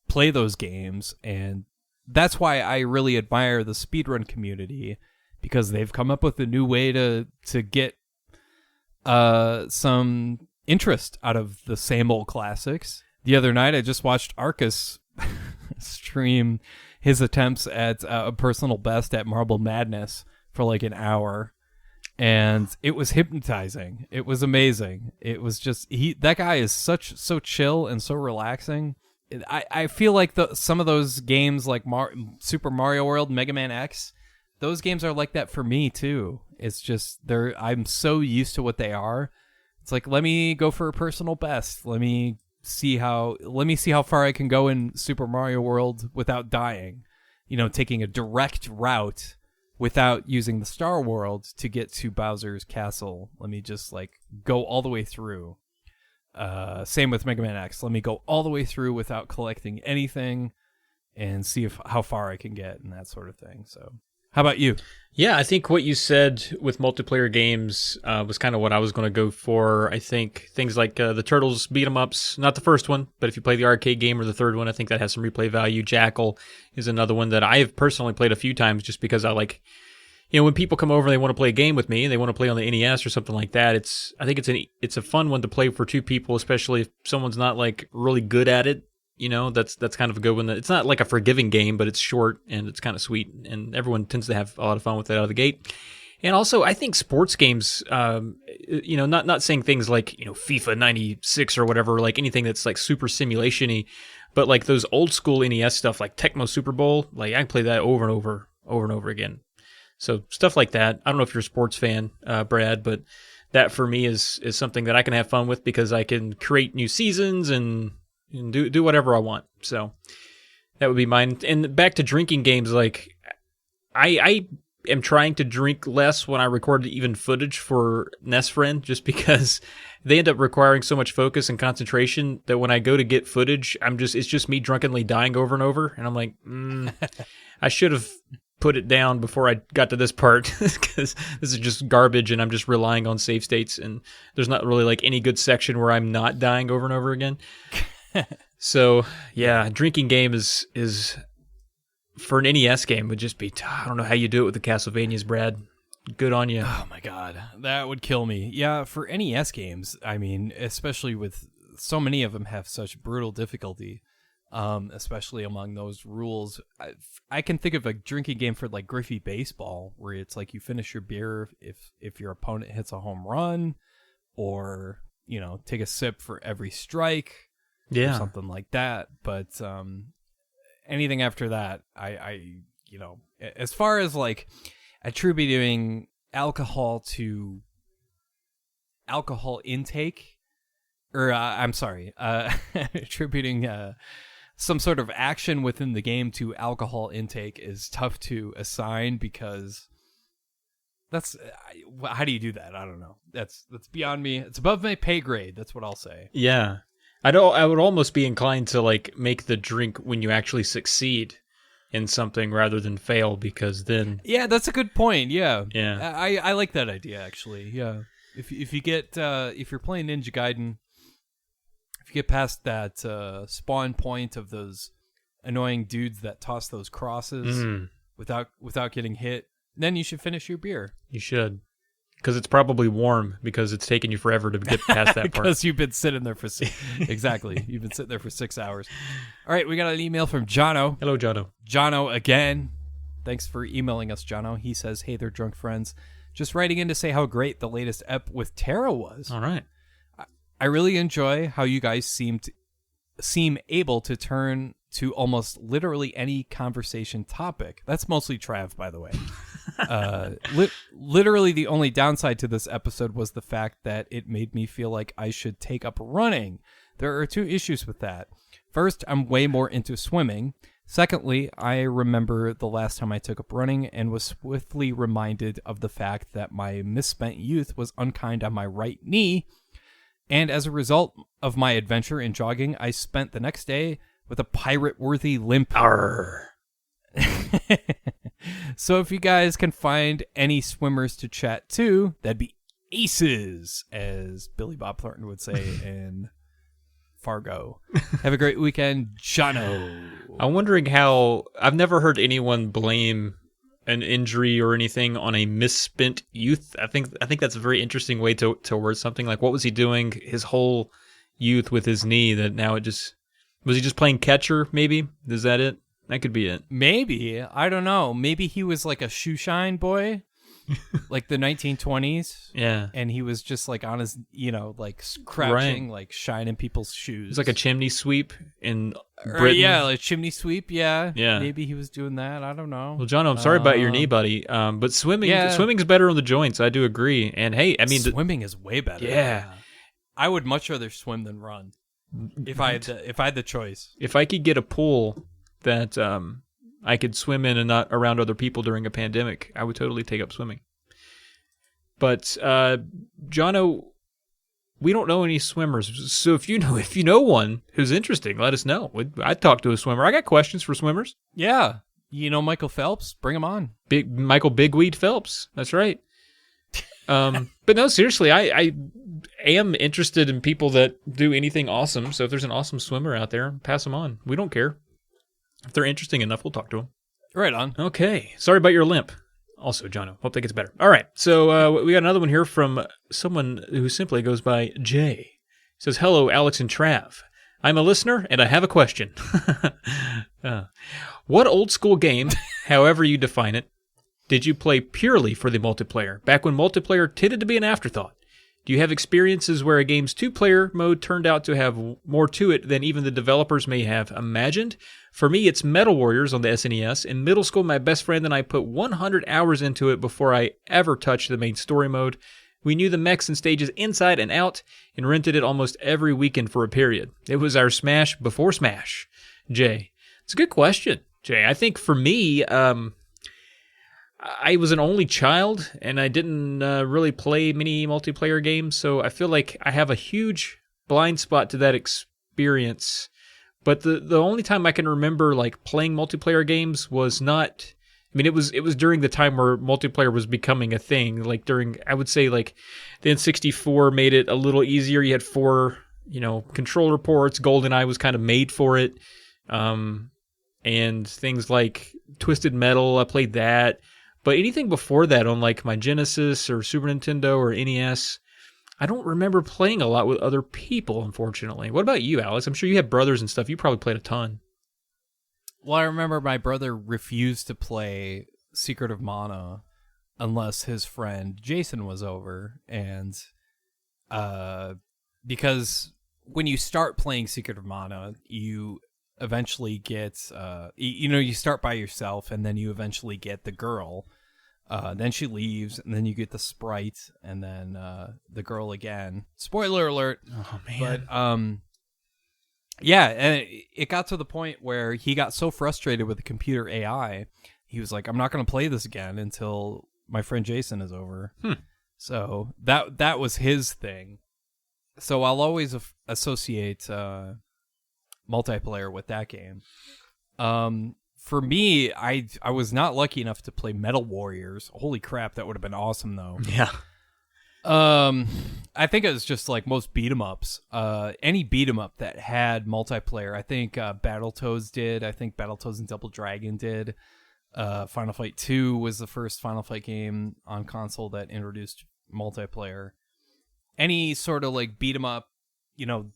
play those games, and that's why I really admire the speedrun community, because they've come up with a new way to get some interest out of the same old classics. The other night, I just watched Arcus stream his attempts at a personal best at Marble Madness for like an hour, and it was hypnotizing. It was amazing. It was just that guy is so chill and so relaxing. I feel like some of those games like Super Mario World, Mega Man X, those games are like that for me too. It's just I'm so used to what they are. It's like, let me go for a personal best. Let me see how far I can go in Super Mario World without dying. Taking a direct route without using the Star World to get to Bowser's castle. Let me just like go all the way through. Same with Mega Man X. Let me go all the way through without collecting anything and see how far I can get and that sort of thing. So, how about you? Yeah, I think what you said with multiplayer games was kind of what I was going to go for. I think things like the Turtles beat 'em ups, not the first one, but if you play the arcade game or the third one, I think that has some replay value. Jackal is another one that I have personally played a few times just because I like, when people come over and they want to play a game with me and they want to play on the NES or something like that, I think it's a fun one to play for two people, especially if someone's not like really good at it. That's kind of a good one. It's not like a forgiving game, but it's short and it's kind of sweet, and everyone tends to have a lot of fun with it out of the gate. And also, I think sports games, not saying things like, FIFA 96 or whatever, like anything that's like super simulation-y, but like those old school NES stuff like Tecmo Super Bowl, like I can play that over and over over and over again. So stuff like that. I don't know if you're a sports fan, Brad, but that for me is something that I can have fun with because I can create new seasons and do whatever I want. So that would be mine. And back to drinking games, like I am trying to drink less when I record even footage for DrunkFriend, just because they end up requiring so much focus and concentration that when I go to get footage, it's just me drunkenly dying over and over, and I'm like, I should have put it down before I got to this part because this is just garbage, and I'm just relying on save states, and there's not really like any good section where I'm not dying over and over again. So yeah, drinking game is for an NES game would just be, I don't know how you do it with the Castlevanias, Brad. Good on you. Oh my God, that would kill me. Yeah, for NES games, I mean, especially with so many of them have such brutal difficulty, especially among those rules. I can think of a drinking game for like Griffey Baseball, where it's like you finish your beer if your opponent hits a home run, or take a sip for every strike, or something like that. But anything after that, I as far as like attributing alcohol to alcohol intake, or attributing some sort of action within the game to alcohol intake is tough to assign, because how do you do that? I don't know. That's beyond me. It's above my pay grade. That's what I'll say. Yeah. I would almost be inclined to like make the drink when you actually succeed in something rather than fail, because then that's a good point. Yeah. I like that idea actually. Yeah. If you get if you're playing Ninja Gaiden, if you get past that spawn point of those annoying dudes that toss those crosses without getting hit, then you should finish your beer. You should. Because it's probably warm, because it's taken you forever to get past that part. Because you've been sitting there for exactly. You've been sitting there for 6 hours. All right, we got an email from Jono. Hello, Jono. Jono again. Thanks for emailing us, Jono. He says, "Hey there, drunk friends. Just writing in to say how great the latest ep with Tara was. All right. I really enjoy how you guys seem able to turn to almost literally any conversation topic." That's mostly Trav, by the way. Literally the only downside to this episode was the fact that it made me feel like I should take up running. There are two issues with that. First, I'm way more into swimming. Secondly, I remember the last time I took up running and was swiftly reminded of the fact that my misspent youth was unkind on my right knee. And as a result of my adventure in jogging, I spent the next day with a pirate-worthy limp. Arr. So if you guys can find any swimmers to chat to, that'd be aces, as Billy Bob Thornton would say in Fargo. Have a great weekend, Jono. I'm wondering how... I've never heard anyone blame an injury or anything on a misspent youth. I think that's a very interesting way to word something. Like, what was he doing his whole youth with his knee that now it just... Was he just playing catcher, maybe? Is that it? That could be it. Maybe. I don't know. Maybe he was like a shoeshine boy, like the 1920s. Yeah. And he was just like on his, like crouching, like shining people's shoes. It's like a chimney sweep in Britain. Yeah, like chimney sweep. Yeah. Yeah. Maybe he was doing that. I don't know. Well, John, I'm sorry about your knee, buddy. But swimming's better on the joints. I do agree. And hey, I mean, swimming is way better. Yeah. I would much rather swim than run if I had the choice. If I could get a pool that I could swim in and not around other people during a pandemic, I would totally take up swimming. But Jono, we don't know any swimmers, so if you know one who's interesting, let us know. I'd talk to a swimmer. I got questions for swimmers. Yeah, Michael Phelps, bring him on. Michael Bigweed Phelps. That's right. But no, seriously, I am interested in people that do anything awesome. So if there's an awesome swimmer out there, pass them on. We don't care. If they're interesting enough, we'll talk to them. Right on. Okay. Sorry about your limp. Also, Jono, hope that gets better. All right. So we got another one here from someone who simply goes by Jay. He says, "Hello, Alex and Trav. I'm a listener, and I have a question. What old school game, however you define it, did you play purely for the multiplayer, back when multiplayer tended to be an afterthought? Do you have experiences where a game's two-player mode turned out to have more to it than even the developers may have imagined? For me, it's Metal Warriors on the SNES. In middle school, my best friend and I put 100 hours into it before I ever touched the main story mode. We knew the mechs and stages inside and out and rented it almost every weekend for a period. It was our Smash before Smash. Jay. It's a good question, Jay. I think for me, I was an only child, and I didn't really play many multiplayer games, so I feel like I have a huge blind spot to that experience. But the only time I can remember like playing multiplayer games was not. I mean, it was during the time where multiplayer was becoming a thing. Like during, I would say, like the N64 made it a little easier. You had 4, controller ports. GoldenEye was kind of made for it, and things like Twisted Metal. I played that. But anything before that on like my Genesis or Super Nintendo or NES, I don't remember playing a lot with other people, unfortunately. What about you, Alex? I'm sure you have brothers and stuff. You probably played a ton. Well, I remember my brother refused to play Secret of Mana unless his friend Jason was over. And because when you start playing Secret of Mana, you eventually get, you start by yourself and then you eventually get the girl. Then she leaves and then you get the sprite and then the girl again. Spoiler alert. Oh, man. But, yeah, and it got to the point where he got so frustrated with the computer AI, he was like, I'm not going to play this again until my friend Jason is over. So that was his thing. So I'll always associate multiplayer with that game. For me, I was not lucky enough to play Metal Warriors. Holy crap, that would have been awesome, though. Yeah. I think it was just like most beat 'em ups. Any beat 'em up that had multiplayer. I think Battletoads did. I think Battletoads and Double Dragon did. Final Fight 2 was the first Final Fight game on console that introduced multiplayer. Any sort of like beat 'em up,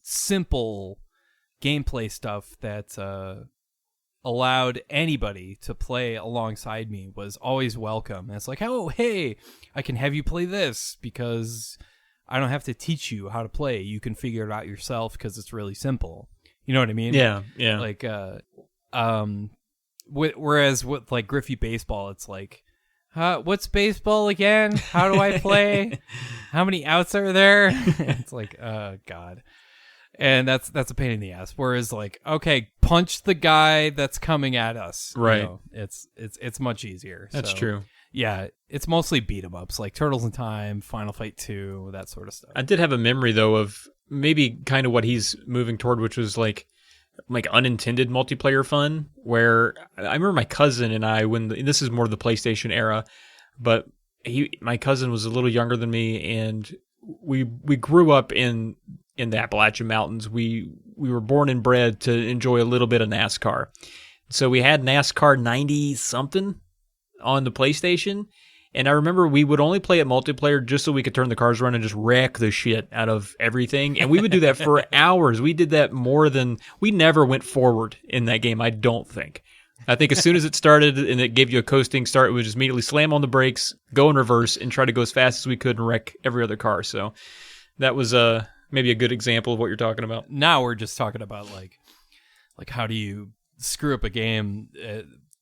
simple gameplay stuff that allowed anybody to play alongside me was always welcome. And it's like, oh, hey, I can have you play this because I don't have to teach you how to play. You can figure it out yourself because it's really simple. You know what I mean? Yeah. Like, whereas with like Griffey Baseball, it's like, what's baseball again? How do I play? How many outs are there? It's like, God. And that's a pain in the ass. Whereas like, okay, punch the guy that's coming at us. Right. It's much easier. That's so, true. Yeah, it's mostly beat 'em ups like Turtles in Time, Final Fight 2, that sort of stuff. I did have a memory though of maybe kind of what he's moving toward, which was like unintended multiplayer fun. Where I remember my cousin and I, this is more the PlayStation era, but my cousin was a little younger than me, and we grew up in the Appalachian Mountains. We were born and bred to enjoy a little bit of NASCAR. So we had NASCAR 90-something on the PlayStation, and I remember we would only play it multiplayer just so we could turn the cars around and just wreck the shit out of everything. And we would do that for hours. We did that we never went forward in that game, I don't think. I think as soon as it started and it gave you a coasting start, we would just immediately slam on the brakes, go in reverse, and try to go as fast as we could and wreck every other car. So that was maybe a good example of what you're talking about. Now we're just talking about like how do you screw up a game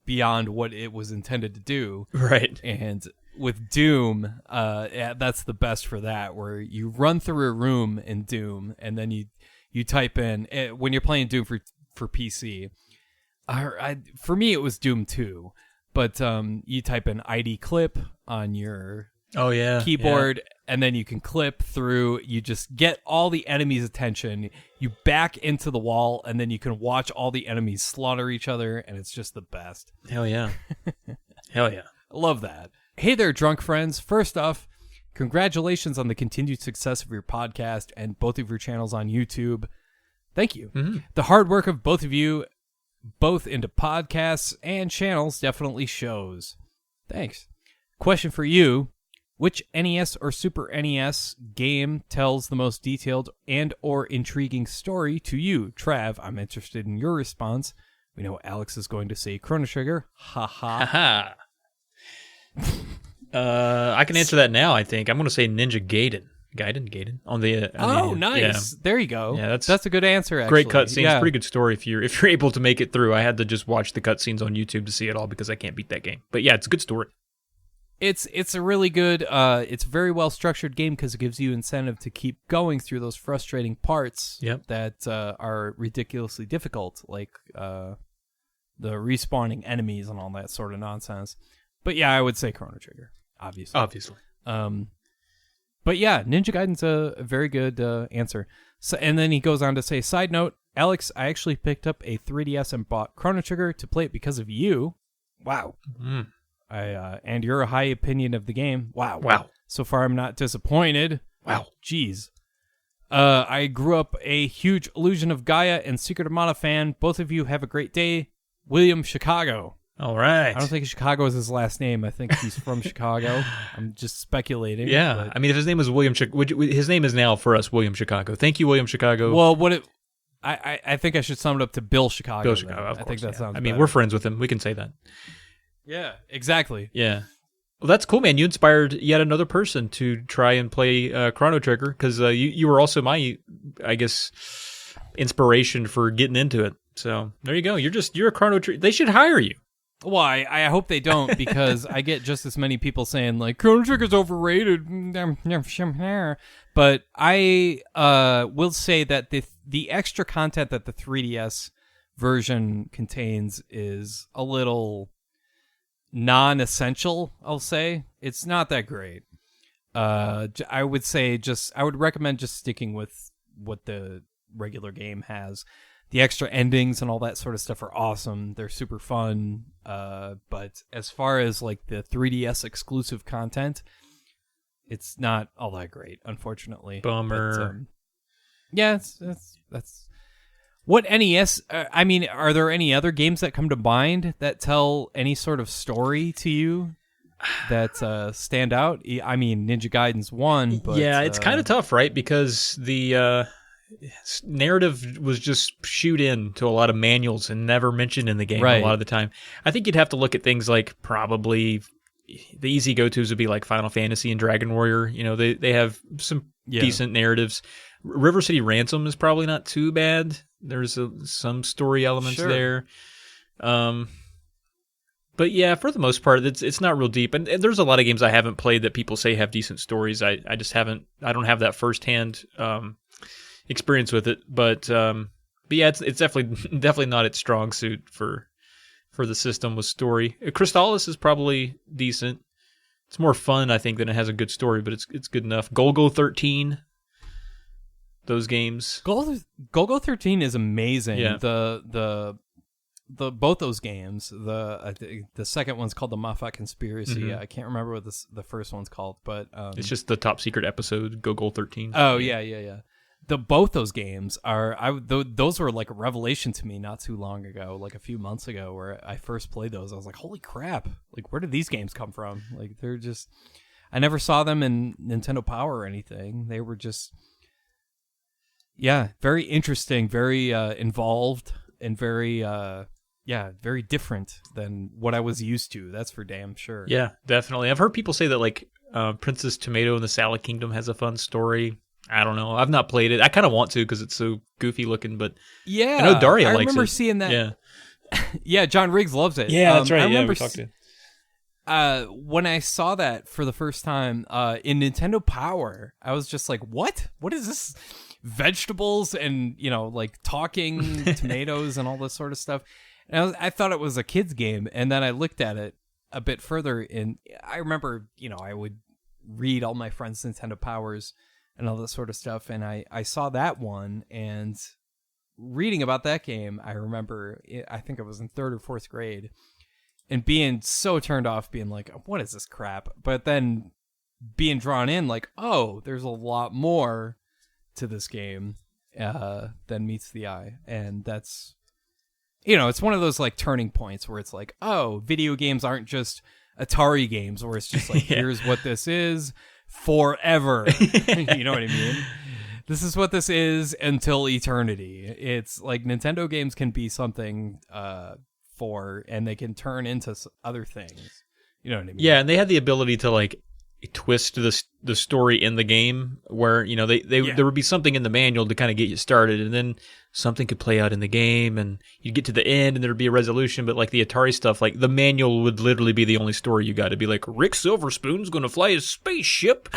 beyond what it was intended to do. Right. And with Doom, that's the best for that, where you run through a room in Doom and then you type in, when you're playing Doom for PC, for me it was Doom 2, but you type in ID clip on your keyboard, and then you can clip through. You just get all the enemies' attention. You back into the wall, and then you can watch all the enemies slaughter each other, and it's just the best. Hell yeah. Hell yeah. I love that. Hey there, drunk friends. First off, congratulations on the continued success of your podcast and both of your channels on YouTube. Thank you. Mm-hmm. The hard work of both of you, both into podcasts and channels, definitely shows. Thanks. Question for you. Which NES or Super NES game tells the most detailed and or intriguing story to you? Trav, I'm interested in your response. We know Alex is going to say Chrono Trigger. Ha ha. I can answer that now, I think. I'm going to say Ninja Gaiden. Gaiden on the. Oh, nice! Yeah. There you go. Yeah, that's a good answer. Actually. Great cutscenes, Yeah. pretty good story. If you're able to make it through, I had to just watch the cutscenes on YouTube to see it all because I can't beat that game. But yeah, it's a good story. It's a really good. It's a very well structured game because it gives you incentive to keep going through those frustrating parts. Yep. That are ridiculously difficult, like the respawning enemies and all that sort of nonsense. But yeah, I would say Chrono Trigger, obviously. But yeah, Ninja Gaiden's a very good answer. So, and then he goes on to say, side note, Alex, I actually picked up a 3DS and bought Chrono Trigger to play it because of you. Wow. Mm. And you're a high opinion of the game. Wow. Wow. So far, I'm not disappointed. Wow. Jeez. I grew up a huge Illusion of Gaia and Secret of Mana fan. Both of you have a great day. William Chicago. All right. I don't think Chicago is his last name. I think he's from Chicago. I'm just speculating. Yeah. But... I mean, if his name was William, his name is now for us William Chicago. Thank you, William Chicago. Well, I think I should sum it up to Bill Chicago. Bill Chicago, of course. I think that sounds. I mean, better. we're friends with him. We can say that. Yeah, exactly. Yeah. Well, that's cool, man. You inspired yet another person to try and play Chrono Trigger because you were also my, I guess, inspiration for getting into it. So there you go. You're a Chrono Trigger. They should hire you. Well, I hope they don't because I get just as many people saying like Chrono Trigger's overrated. But I will say that the extra content that the 3DS version contains is a little non-essential. I'll say it's not that great. I would recommend just sticking with what the regular game has. The extra endings and all that sort of stuff are awesome. They're super fun. But as far as like the 3DS exclusive content, it's not all that great, unfortunately. Bummer. But, yeah, that's what NES. I mean, are there any other games that come to mind that tell any sort of story to you that stand out? I mean, Ninja Gaiden's one, but yeah, it's kind of tough, right? Because the narrative was just shoot in to a lot of manuals and never mentioned in the game right. a lot of the time. I think you'd have to look at things like probably the easy go-tos would be like Final Fantasy and Dragon Warrior. You know, they have some decent narratives. River City Ransom is probably not too bad. There's some story elements there. But yeah, for the most part, it's not real deep. And there's a lot of games I haven't played that people say have decent stories. I just haven't. I don't have that firsthand experience with it. But yeah, it's definitely not its strong suit for the system with story. Crystallis is probably decent. It's more fun, I think, than it has a good story, but it's good enough. Golgo 13. Those games. Golgo 13 is amazing. Yeah. The both those games. The second one's called the Moffat Conspiracy. Mm-hmm. I can't remember what the first one's called, but it's just the top secret episode. Golgo 13. Oh yeah. Both those games are those were like a revelation to me not too long ago, like a few months ago, where I first played those. I was like, holy crap! Like, where did these games come from? Like, they're just. I never saw them in Nintendo Power or anything. They were just. Yeah, very interesting, very involved, and very very different than what I was used to. That's for damn sure. Yeah, definitely. I've heard people say that like Princess Tomato and the Salad Kingdom has a fun story. I don't know. I've not played it. I kind of want to because it's so goofy looking, but yeah, I know Daria likes it. I remember seeing that. Yeah, yeah. John Riggs loves it. Yeah, that's right. I remember we talked to. When I saw that for the first time in Nintendo Power, I was just like, "What? What is this? Vegetables and like talking tomatoes and all this sort of stuff." And I thought it was a kid's game, and then I looked at it a bit further, and I remember I would read all my friends' Nintendo Powers and all that sort of stuff, and I saw that one, and reading about that game, I remember I think I was in 3rd or 4th grade, and being so turned off, being like, "What is this crap?" But then being drawn in, like, "Oh, there's a lot more to this game than meets the eye," and that's it's one of those like turning points where it's like, oh, video games aren't just Atari games where it's just like here's what this is forever. You know what I mean? This is what this is until eternity. It's like Nintendo games can be something and they can turn into other things. You know what I mean? Yeah, and they had the ability to like twist to the story in the game where, you know, there would be something in the manual to kind of get you started, and then something could play out in the game, and you'd get to the end and there'd be a resolution. But like the Atari stuff, like the manual would literally be the only story you got. To be like, Rick Silverspoon's going to fly his spaceship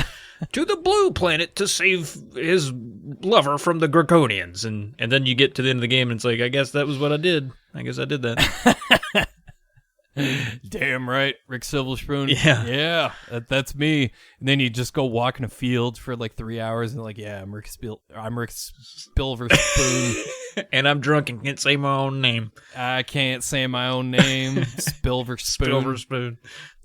to the blue planet to save his lover from the Draconians. And then you get to the end of the game and it's like, I guess that was what I did. I guess I did that. Damn right, Rick Silverspoon. Yeah, that's me. And then you just go walk in a field for like 3 hours, and like, yeah, I'm Rick Silverspoon, and I'm drunk and can't say my own name. I can't say my own name. Silverspoon.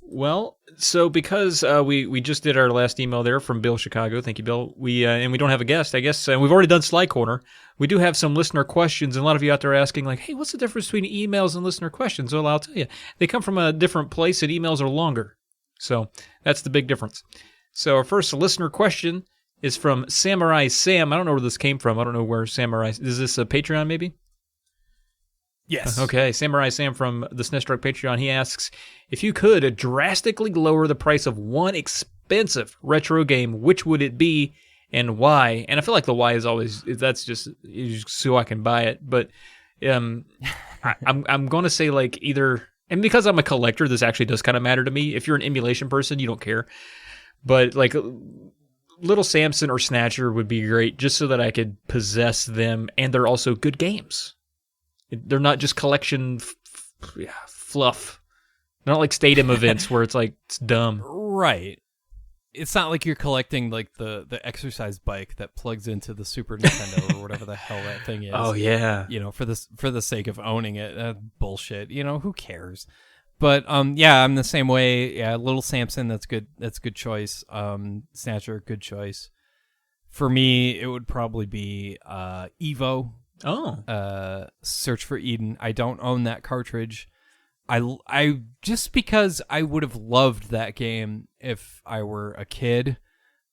Well, so because we just did our last email there from Bill Chicago, thank you, Bill. We and we don't have a guest, I guess, and we've already done Sly Corner. We do have some listener questions, and a lot of you out there asking, like, hey, what's the difference between emails and listener questions? Well, I'll tell you. They come from a different place, and emails are longer. So that's the big difference. So our first listener question is from Samurai Sam. I don't know where this came from. I don't know where Samurai... Is this a Patreon, maybe? Yes. Okay, Samurai Sam from the SNES Truck Patreon, he asks, if you could drastically lower the price of one expensive retro game, which would it be and why? And I feel like the why is always, that's just so I can buy it. But I'm going to say like either, and because I'm a collector, this actually does kind of matter to me. If you're an emulation person, you don't care. But like Little Samson or Snatcher would be great just so that I could possess them, and they're also good games. They're not just collection fluff. They're not like stadium events where it's like, it's dumb. Right. It's not like you're collecting like the exercise bike that plugs into the Super Nintendo or whatever the hell that thing is. Oh yeah. You know, for the sake of owning it. Bullshit. You know, who cares? But yeah, I'm the same way. Yeah, Little Samson, that's good. That's a good choice. Snatcher, good choice. For me, it would probably be Evo. Oh. Search for Eden. I don't own that cartridge. I just because I would have loved that game if I were a kid.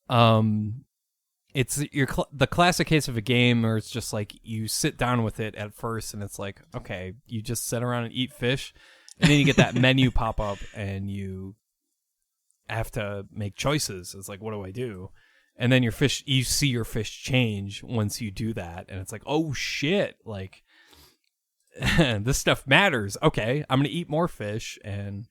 It's the classic case of a game where it's just like you sit down with it at first and it's like, okay, you just sit around and eat fish, and then you get that menu pop up and you have to make choices. It's like, what do I do? And then you see your fish change once you do that, and it's like, oh shit, like this stuff matters. Okay, I'm gonna eat more fish and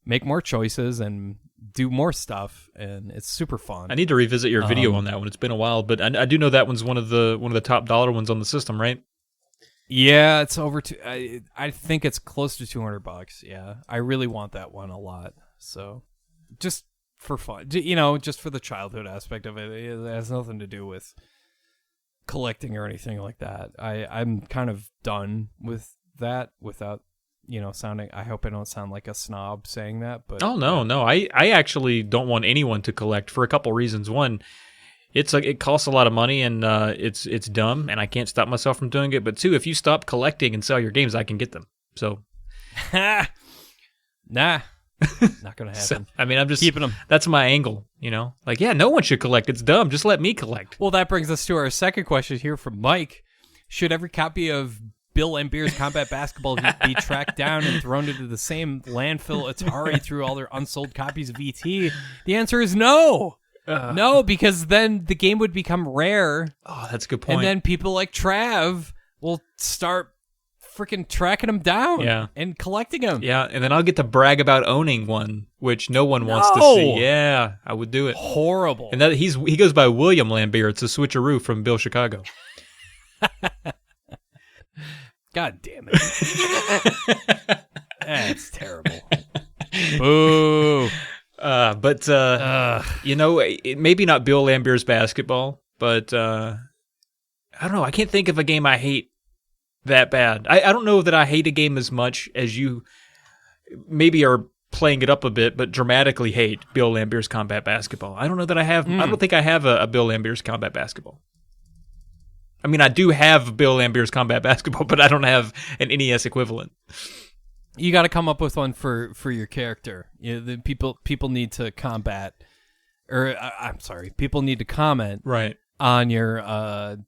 make more choices and do more stuff, and it's super fun. I need to revisit your video on that one. It's been a while, but I do know that one's one of the top dollar ones on the system, right? Yeah, it's over to. I think it's close to $200. Yeah, I really want that one a lot. So, just for fun, you know, just for the childhood aspect of it. It has nothing to do with collecting or anything like that. I'm kind of done with that without, you know, sounding. I hope I don't sound like a snob saying that. But no. I actually don't want anyone to collect for a couple reasons. One, it's like it costs a lot of money and it's dumb, and I can't stop myself from doing it. But two, if you stop collecting and sell your games, I can get them. So, nah. Not gonna happen. So, I mean, I'm just keeping them. That's my angle, you know. Like, yeah, no one should collect. It's dumb. Just let me collect. Well, that brings us to our second question here from Mike. Should every copy of Bill Laimbeer's Combat Basketball be tracked down and thrown into the same landfill Atari threw all their unsold copies of ET? The answer is no. No, because then the game would become rare. Oh, that's a good point. And then people like Trav will start freaking tracking them down and collecting them. Yeah, and then I'll get to brag about owning one, which no one wants to see. Yeah, I would do it. Horrible. And that he goes by William Lambier. It's a switcheroo from Bill Chicago. God damn it. That's terrible. Boo. You know, maybe not Bill Lambier's basketball, but I don't know. I can't think of a game I hate that bad. I don't know that I hate a game as much as you maybe are playing it up a bit, but dramatically hate Bill Lambier's Combat Basketball. I don't know that I have. I don't think I have a Bill Lambier's Combat Basketball. I mean, I do have Bill Lambier's Combat Basketball, but I don't have an NES equivalent. You got to come up with one for your character. The people need to combat, or I'm sorry, people need to comment right on your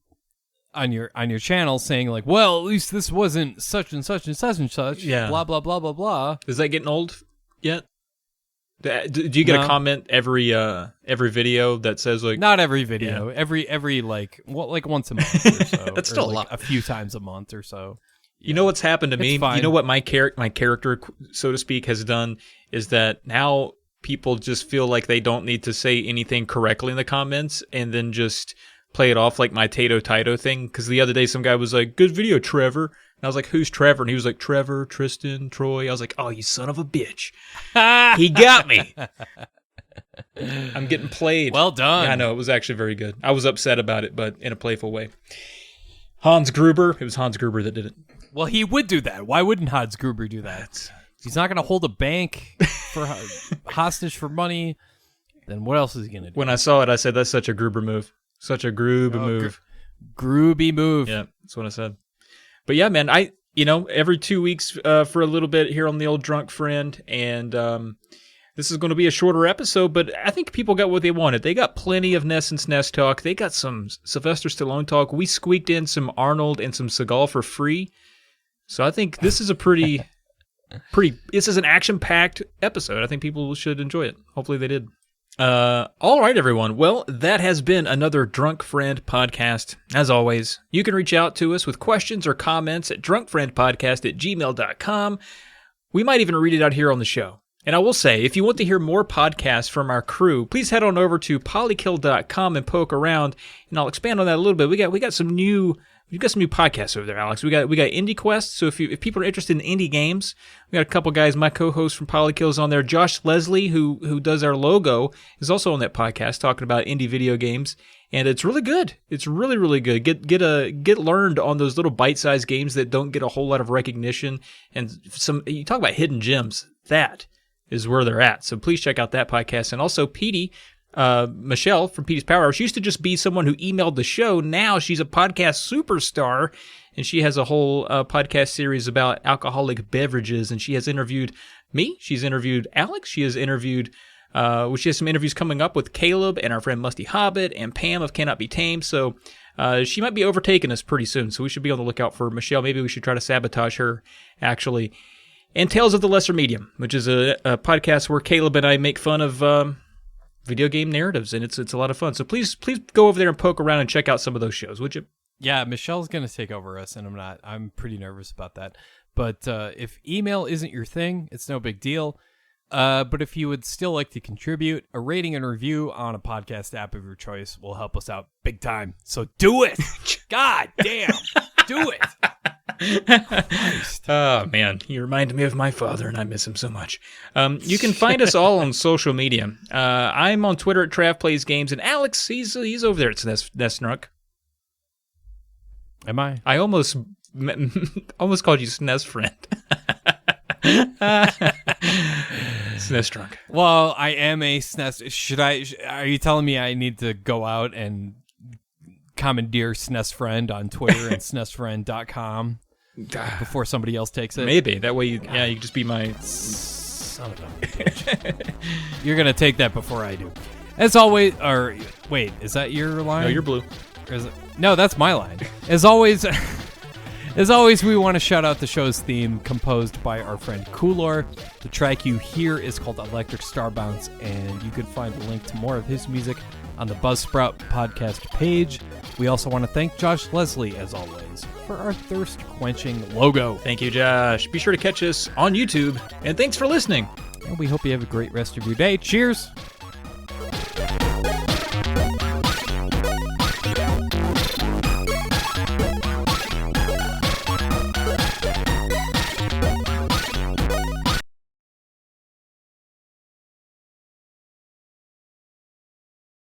channel saying like, well, at least this wasn't such and such and such and such. Yeah. Blah blah blah blah blah. Is that getting old yet? Do you get No. a comment every video that says like Not every video. Every like once a month or so. That's or still a like lot. a few times a month or so. You know what's happened to me? It's fine. You know what my character, so to speak, has done is that now people just feel like they don't need to say anything correctly in the comments and then just play it off like my Tato thing. Because the other day some guy was like, "Good video, Trevor." And I was like, "Who's Trevor?" And he was like, "Trevor, Tristan, Troy." I was like, "Oh, you son of a bitch." He got me. I'm getting played. Well done. Yeah, I know. It was actually very good. I was upset about it, but in a playful way. Hans Gruber. It was Hans Gruber that did it. Well, he would do that. Why wouldn't Hans Gruber do that? He's not going to hold a bank for hostage for money. Then what else is he going to do? When I saw it, I said, "That's such a Gruber move. Such a Gruber move." Groovy move. Yeah, that's what I said. But yeah, man, every 2 weeks for a little bit here on the old Drunk Friend, and this is going to be a shorter episode, but I think people got what they wanted. They got plenty of Ness and SNES talk. They got some Sylvester Stallone talk. We squeaked in some Arnold and some Seagal for free. So I think this is a this is an action-packed episode. I think people should enjoy it. Hopefully they did. All right, everyone. Well, that has been another Drunk Friend podcast. As always, you can reach out to us with questions or comments at drunkfriendpodcast@gmail.com. We might even read it out here on the show. And I will say, if you want to hear more podcasts from our crew, please head on over to polykill.com and poke around, and I'll expand on that a little bit. We've got some new podcasts over there, Alex. We got Indie Quest. So if people are interested in indie games, we got a couple guys. My co-host from Polykill is on there. Josh Leslie, who does our logo, is also on that podcast talking about indie video games, and it's really good. It's really, really good. Get learned on those little bite-sized games that don't get a whole lot of recognition, and you talk about hidden gems. That is where they're at. So please check out that podcast. And also Petey, Michelle from Petey's Power Hour. She used to just be someone who emailed the show. Now she's a podcast superstar, and she has a whole podcast series about alcoholic beverages. And she has interviewed me. She's interviewed Alex. She has interviewed, she has some interviews coming up with Caleb and our friend Musty Hobbit and Pam of Cannot Be Tamed. So she might be overtaking us pretty soon. So we should be on the lookout for Michelle. Maybe we should try to sabotage her, actually. And Tales of the Lesser Medium, which is a podcast where Caleb and I make fun of video game narratives, and it's a lot of fun. So please go over there and poke around and check out some of those shows, would you? Yeah, Michelle's going to take over us, and I'm pretty nervous about that. But if email isn't your thing, it's no big deal. But if you would still like to contribute, a rating and review on a podcast app of your choice will help us out big time. So do it! God damn! Do it! Oh, man. You reminded me of my father, and I miss him so much. You can find us all on social media. I'm on Twitter at TravPlaysGames, and Alex, he's over there at SNESNRUK. Am I? I almost called you SNES friend. SNES drunk. Well, I am a SNES. Are you telling me I need to go out and commandeer SNES friend on Twitter and SNESfriend.com before somebody else takes it? Maybe. That way you can just be my son of a bitch. You're going to take that before I do. As always, or wait, is that your line? No, you're blue. Or is it? No, that's my line. As always, we want to shout out the show's theme composed by our friend Coolor. The track you hear is called Electric Starbounce, and you can find a link to more of his music on the Buzzsprout podcast page. We also want to thank Josh Leslie, as always, for our thirst-quenching logo. Thank you, Josh. Be sure to catch us on YouTube, and thanks for listening. And we hope you have a great rest of your day. Cheers!